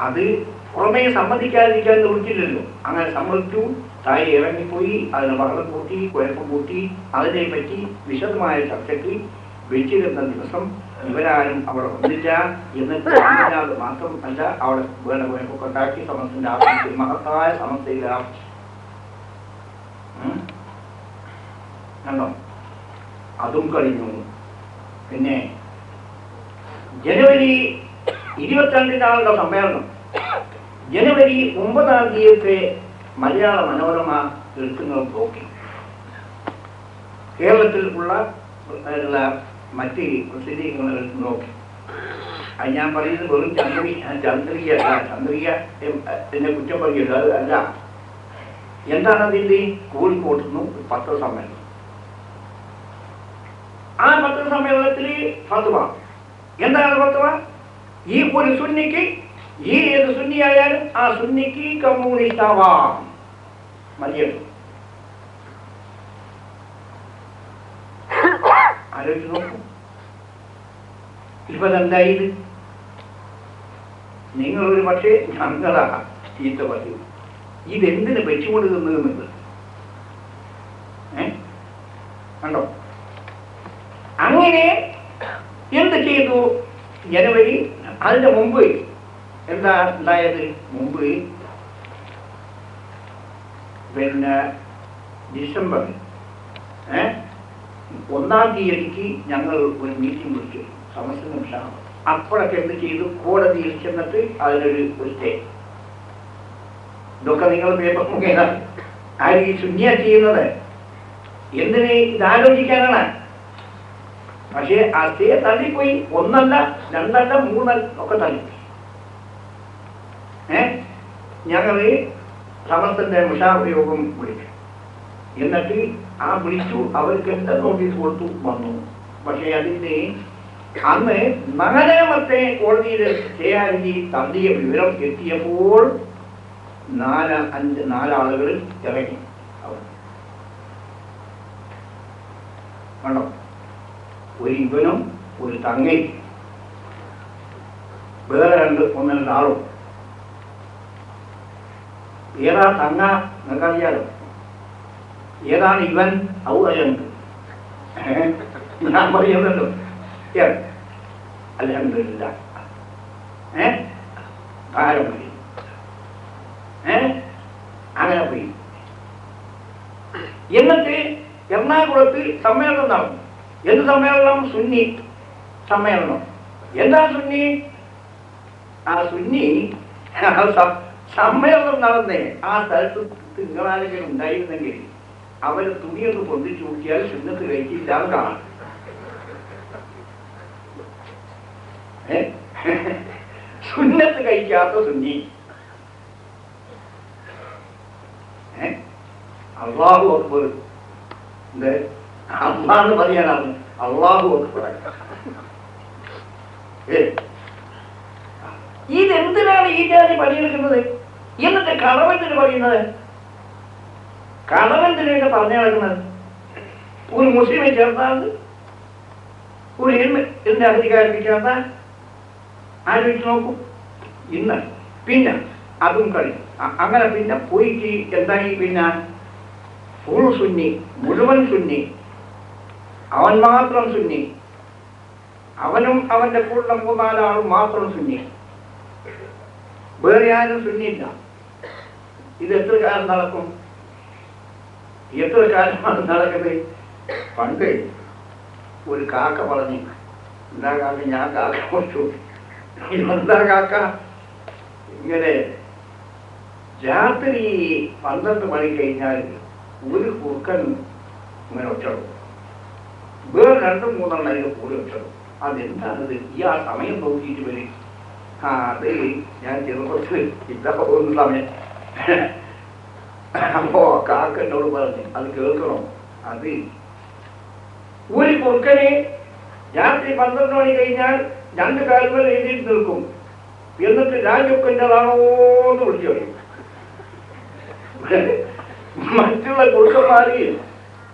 അത് പുറമേ സമ്മതിക്കാതിരിക്കാൻ നിവൃത്തില്ലല്ലോ. അങ്ങനെ സമ്മതിച്ചു, താഴെ ഇറങ്ങിപ്പോയി, അതിന് ബഹളം കൂട്ടി, കുഴപ്പം കൂട്ടി, അതിനെ പറ്റി വിശദമായ ചർച്ചയ്ക്ക് വെച്ചിരുന്ന ദിവസം ഇവരാരും അവിടെ വന്നില്ല. എന്നിട്ട് അത് മാത്രമല്ല, അവിടെ വേണ്ട പോയൊക്കെ ഉണ്ടാക്കി സമസ്തന്റെ ആവശ്യത്തിൽ മഹത്തായ സമസ്തയില്ല കണ്ടോ. അതും കഴിഞ്ഞു. പിന്നെ ജനുവരി 22 സമ്മേളനം, ജനുവരി 9 മലയാള മനോരമ എഴുത്തുകൾ നോക്കി. കേരളത്തിൽ ഉള്ള മറ്റ് പ്രസിദ്ധീകരണങ്ങൾ നോക്കി. അത് ഞാൻ പറയുന്നത് വെറും ചന്ദ്രിക എന്നെ കുറ്റം പറയുന്നത് അത് അല്ല. എന്താണ് അതിൻ്റെ? കോഴിക്കോട്ടുനിന്ന് പത്രസമ്മേളനം. ആ പത്രസമ്മേളനത്തിൽ ഫത്വ എന്താണ് ഫത്വ? ഈ ഒരു സുന്നിക്ക്, ഈ ഏത് സുന്നിയായാലും ആ സുന്നിക്ക് കമ്മ്യൂണിസ്റ്റ് ആവാം. മതിയോ? ആലോചിച്ച് നോക്കൂ. ഇപ്പൊ എന്തായത്? നിങ്ങളൊരു പക്ഷേ ഞങ്ങളാ ചീത്ത പറയൂ, ഇതെന്തിന് വെച്ചുകൊണ്ട് തിന്നുന്നത് കണ്ടോ. അങ്ങനെ എന്ത് ചെയ്തു? ജനുവരി, അതിന്റെ മുമ്പ് എന്താ ഉണ്ടായത്? മുമ്പ് പിന്നെ ഡിസംബർ 1 തീയതിക്ക് ഞങ്ങൾ ഒരു മീറ്റിംഗ് വിളിച്ചു, സമസ്ത നിമിഷമാണ്. അപ്പോഴൊക്കെ എന്ത് ചെയ്തു? കോടതിയിൽ ചെന്നിട്ട് അതിനൊരു സ്റ്റേ. ഇതൊക്കെ നിങ്ങൾ പേപ്പർ മുഖേന ആര് ഈ ശുന്യ ചെയ്യുന്നത്? എന്തിന്? ഇതാലോചിക്കാനാണ്. പക്ഷേ ആ സ്റ്റേ തള്ളിപ്പോയി. 1 അല്ല 2 അല്ല 3 ഒക്കെ തള്ളിപ്പോയി. ഞങ്ങള് സമസ്തന്റെ മുഷാവർ യോഗം വിളിച്ചു. എന്നിട്ട് ആ വിളിച്ചു, അവർക്ക് എന്താ നോട്ടീസ് കൊടുത്തു, വന്നു. പക്ഷേ അതിന്റെ അന്ന് 4ാമത്തെ കോടതിയിൽ സ്റ്റേ തള്ളിയ വിവരം എത്തിയപ്പോൾ 4 ആളുകൾ ഇറങ്ങി. കണ്ടോ, ഒരു ഇവനും ഒരു തങ്ങയും വേറെ 1-2 ആളും. ഏതാ തങ്ങ നിങ്ങൾക്കറിയാലോ, ഏതാണ് ഇവൻ? ഔണ്ട് ഞാൻ പറയുന്നുണ്ടോ? അൽഹംദുലില്ലാ ഭാരം പോയി. അങ്ങനെ പോയി. എന്നിട്ട് എറണാകുളത്ത് സമ്മേളനം നടന്നു. എന്ത് സമ്മേളനം? സുന്നി സമ്മേളനം. എന്താ സുന്നി? ആ സുന്നി സമ്മേളനം നടന്നേ ആ സ്ഥലത്ത് നിങ്ങളാരെങ്കിലും ഉണ്ടായിരുന്നെങ്കിൽ അവര് തുണിയൊന്ന് പൊന്തിച്ചു നോക്കിയാൽ സുന്നത്ത് കഴിച്ചില്ലാതെ കാണാം. സുന്നത്ത് കഴിക്കാത്ത സുന്നി. അള്ളാഹു അക്ബർ. അള്ളാന്ന് പറയാനാണ് അള്ളാഹു അക്ബർ. ഇതെന്തിനാണ് ഈ ജാതി പണിയെടുക്കുന്നത്? എന്നിട്ട് കളവെന്തിന് പറയുന്നത്? കളവെന്തിനൊക്കെ പറഞ്ഞു നടക്കുന്നത്? ഒരു മുസ്ലിമെ ചേർത്താൽ, ഒരു എന്റെ അധികാരത്തിൽ ചേർത്താൽ ആലോചിച്ച് നോക്കൂ. ഇന്ന് പിന്നെ അതും കളി. അങ്ങനെ പിന്നെ പോയിട്ട് എന്തായി? പിന്നെ ഫുൾ സുന്നി, മുഴുവൻ സുന്നി, അവൻ മാത്രം സുന്നി, അവനും അവന്റെ കൂടെ 3-4 ആളും മാത്രം സുന്നി, വേറെ ആരും സുന്നിയില്ല. ഇത് എത്ര കാലം നടക്കും? എത്ര കാലമാണ് നടക്കുന്നത്? പണ്ട് ഒരു കാക്ക പറഞ്ഞു, എന്താ കാക്ക? ഞാൻ കാക്ക കൊടുത്തു. എന്താ കാക്ക? ഇങ്ങനെ രാത്രി 12 മണി കഴിഞ്ഞാൽ ഒരു കുറുക്കൻ ഇങ്ങനെ ഒച്ചടും, വേറെ 2-3 അതിന് കൂടി ഒച്ചടും. അതെന്താണത്? ഈ ആ സമയം നോക്കിയിട്ട് വരും. അത് ഞാൻ ചെറുപ്പത്തിൽ ഇല്ല പോകുന്ന സമയം. അപ്പോ കാക്ക എന്നോട് പറഞ്ഞു, അത് കേൾക്കണം. അത് ഒരു കുറുക്കനെ രാത്രി 12 മണി കഴിഞ്ഞാൽ 2 കാലുകൾ എഴുതിയിട്ട് നിൽക്കും. എന്നിട്ട് രാജൊക്കെൻ്റെതാണോന്ന് വിളിച്ചു പറയും. മറ്റുള്ള കുറുക്കന്മാര്,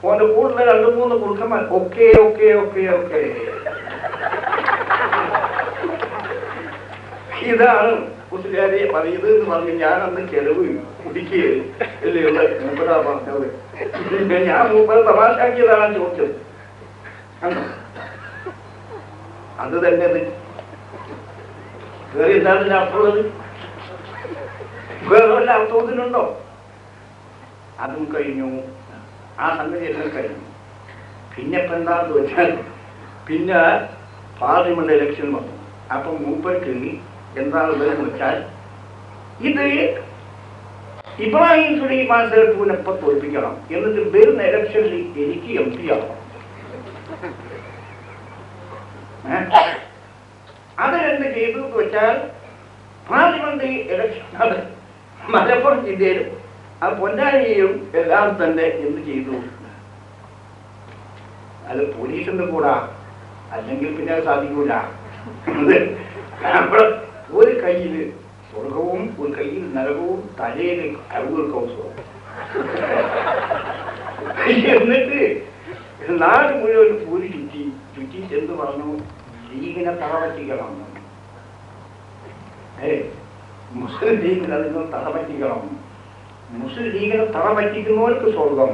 ഓന്റെ കൂടുതൽ 2-3 കുറുക്കന്മാർ ഒക്കെ ഒക്കെ ഒക്കെ ഒക്കെ ഇതാണ് കുട്ടികാരെ പറയുന്നത് എന്ന് പറഞ്ഞ് ഞാനന്ന് ചെലവ് കുടിക്കുകയുള്ള മൂപ്പരാ പറഞ്ഞത്. ഞാൻ മൂപ്പര തമാശാക്കിയതാണ് ചോദിച്ചത്. അത് തന്നെ വേറെ എന്താണ് അർത്ഥമുള്ളത്? വേറെ വല്ല അർത്ഥത്തിനുണ്ടോ? അതും കഴിഞ്ഞു, ആ സംഗതി എല്ലാം കഴിഞ്ഞു. പിന്നെ ഇപ്പം എന്താണെന്ന് വെച്ചാൽ പിന്നെ പാർലമെന്റ് ഇലക്ഷൻ വന്നു. അപ്പം മൂപ്പർക്ക് എന്താണെന്ന് വെച്ചാൽ ഇത് ഇബ്രാഹിം സുലൈമാൻ സേട്ടുവിനെ ഇപ്പം തോൽപ്പിക്കണം, എന്നിട്ട് വരുന്ന ഇലക്ഷനിൽ എനിക്ക് MP ആവണം. അതെന്ത് ചെയ്തു എന്ന് വെച്ചാൽ പാർലമെന്റ് ഇലക്ഷൻ അത് മലപ്പുറം ജില്ലയിലും ആ പൊന്നാനിയിലും എല്ലാം തന്നെ എന്ത് ചെയ്തു? അത് പോലീസിന്റെ കൂടാ, അല്ലെങ്കിൽ പിന്നെ അത് സാധിക്കൂല. നമ്മൾ ഒരു കയ്യിൽ സ്വർഗവും ഒരു കയ്യിൽ നരകവും തലയിൽ അറുപത് കൗസവും എന്നിട്ട് നാട് മുഴുവൻ പൂരി ചുറ്റിച്ച് എന്ത് പറഞ്ഞു? ലീഗിനെ തറപറ്റിക്കണം, മുസ്ലിം ലീഗിനെ അതിൽ നിന്ന് തറപറ്റിക്കണം, മുസ്ലിം ലീഗിനെ തറപറ്റിക്കുന്നവർക്ക് സ്വർഗം,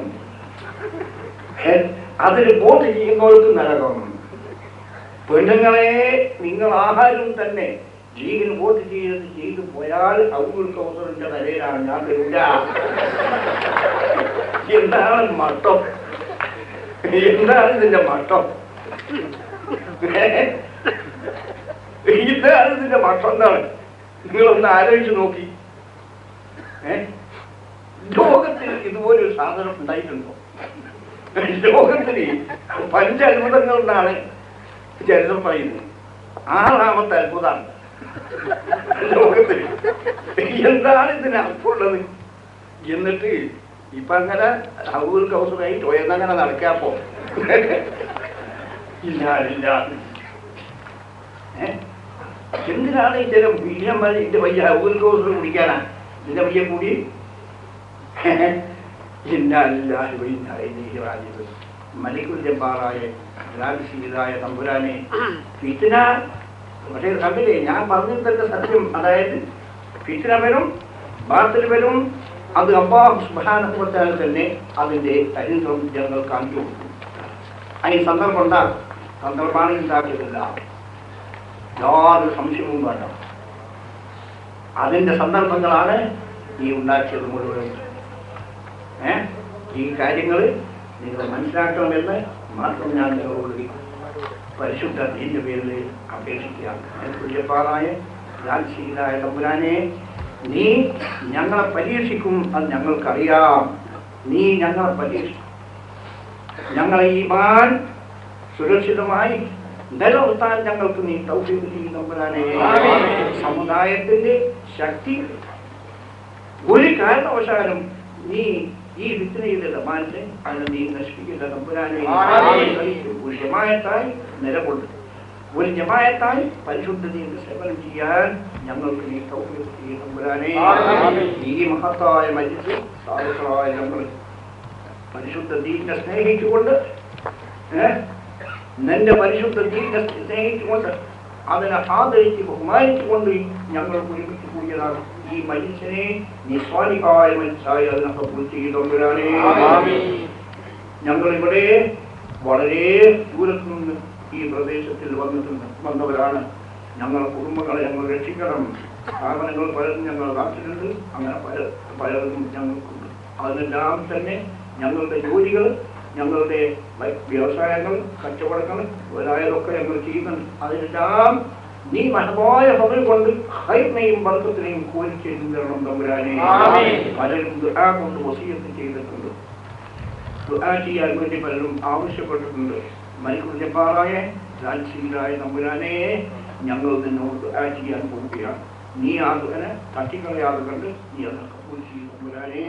അതിൽ വോട്ട് ചെയ്യുന്നവർക്ക് നരകം. പെണ്ണുങ്ങളെ നിങ്ങൾ ആഹാരം തന്നെ ലീഗിന് വോട്ട് ചെയ്തു പോയാൽ അബ്ദുൽ കൗസറിന്റെ നിലയിലാണ് ഞാൻ തരില്ല. എന്താണ് മട്ടം? എന്താണ് ഇതിന്റെ മട്ടം? ഇതാണ് ഇതിന്റെ മട്ടം. എന്താണ്? നിങ്ങളൊന്ന് ആലോചിച്ച് നോക്കി. ലോകത്തിൽ ഇതുപോലൊരു സാധനം ഉണ്ടായിട്ടുണ്ടോ? ലോകത്തിൽ 5 അത്ഭുതങ്ങളെന്നാണ് ചരിത്രം പറയുന്നത്. 6ാമത്തെ അത്ഭുതമാണ് ലോകത്തിൽ. എന്താണ് ഇതിന് അർത്ഥമുള്ളത്? എന്നിട്ട് ഇപ്പൊ അങ്ങനെ അബ്ദുൽ കൗസറായി ടോയെന്നങ്ങനെ നടക്കാപ്പോ ഇല്ല. എന്തിനാണ് ചില വീരന്മാർ എന്റെ വയ്യ അബ്ദുൽ കൗസർ കുടിക്കാനാ എന്റെ വയ്യ കൂടി? മലിക്കുൽ ജബ്ബാറായ രാജശീലായ തമ്പുരാനെ ഫിത്ന. പക്ഷേ കണ്ടില്ലേ, ഞാൻ പറഞ്ഞിട്ടൊക്കെ സത്യം. അതായത് ഫിത്ന വരും, ബാത്തിൽ വരും. അത് അല്ലാഹു സുബ്ഹാനഹു വ തആല തന്നെ അതിന്റെ ചരിത്രം ജനങ്ങൾ കാണിച്ചു കൊടുക്കും. അതിന് സന്ദർഭം ഉണ്ടാകും. സന്ദർഭമാണ് ഉണ്ടാക്കിയതല്ല, യാതൊരു സംശയവും വേണ്ട. അതിന്റെ സന്ദർഭങ്ങളാണ് ഈ ഉണ്ടാക്കിയത് മുഴുവൻ. ഈ കാര്യങ്ങൾ നിങ്ങൾ മനസ്സിലാക്കണമെന്ന് മാത്രം ഞാൻ നിങ്ങളോട് പരിശുദ്ധ ദീന്റെ പേരിൽ അപേക്ഷിക്കുകയാണ്. രാജശീലായ തമ്പുരാനെ, നീ ഞങ്ങളെ പരീക്ഷിക്കും, അത് ഞങ്ങൾക്കറിയാം. നീ ഞങ്ങളെ പരീക്ഷിക്കും. ഞങ്ങളെ ഈമാൻ സുരക്ഷിതമായി നിലനിർത്താൻ ഞങ്ങൾക്ക് നീ തൗഫീഖ് ചെയ്യ് തമ്പുരാനെ. സമുദായത്തിന്റെ ശക്തി ഒരു കാരണവശാലും നീ ഈ ഫിത്നയുടെ സമാനത്തെ അതിനെ നീ നശിപ്പിക്കില്ല തമ്പുരാനെ. ഒരു ജമാഅത്തായി നിലകൊള്ളു, ഒരു ജമാഅത്തായി പരിശുദ്ധതയുടെ സേവനം ചെയ്യാൻ ഞങ്ങൾക്ക് നീ തൗഫീഖ് ചെയ്യ് തമ്പുരാനെ. ഈ മഹത്തായ മജ്ലിസിൽ സാധുക്കളായ നമ്മൾ പരിശുദ്ധ ദീനിനെ സ്നേഹിച്ചുകൊണ്ട്, നിന്റെ പരിശുദ്ധ ദീനിനെ സ്നേഹിച്ചുകൊണ്ട്, അതിനെ ആദരിച്ച് ബഹുമാനിച്ചുകൊണ്ട് ഞങ്ങൾ ഒരുമിച്ച് കൂടിയതാണ്. ഈ മനുഷ്യനെ നിസ്വാലികായ മനുഷ്യരായി അതിനെ കബൂൽ ചെയ്യ് തമ്പുരാനെ. ഞങ്ങളിവിടെ വളരെ ദൂരത്തു നിന്ന് ഈ പ്രദേശത്തിൽ വന്നവരാണ്. ഞങ്ങളുടെ കുടുംബങ്ങളെ ഞങ്ങൾ രക്ഷിക്കണം. സ്ഥാപനങ്ങൾ പലതും ഞങ്ങളുടെ നാട്ടിലുണ്ട്, അങ്ങനെ പലതും ഞങ്ങൾക്കുണ്ട്. അതിനെല്ലാം തന്നെ ഞങ്ങളുടെ ജോലികൾ, ഞങ്ങളുടെ വ്യവസായങ്ങൾ, കച്ചവടങ്ങൾ മുതലായതൊക്കെ ഞങ്ങൾ ചെയ്യുന്നുണ്ട്. അതിനെല്ലാം നീ മഹമായ ഫضل കൊണ്ട് ഖൈറിനെയും ബർക്കത്തിനെയും കോരിച്ചേരും തരണം തമ്പുരാനെ. പലരും ദുആ കൊണ്ട് വസിയത്ത് ചെയ്തിട്ടുണ്ട്, ദുആ ചെയ്യാൻ വേണ്ടി പലരും ആവശ്യപ്പെട്ടിട്ടുണ്ട്. മലിക്കുൽ ജബ്ബാറായ രാജശീലായ തമ്പുരാനെ, ഞങ്ങൾ നിന്നോട് ദുആ ചെയ്യാൻ പോവുകയാണ്. നീ ആ ദുആനെ തട്ടിക്കളയാതെ കണ്ട് നീ അത് കബൂൽ ചെയ്യ് തമ്പുരാനെ.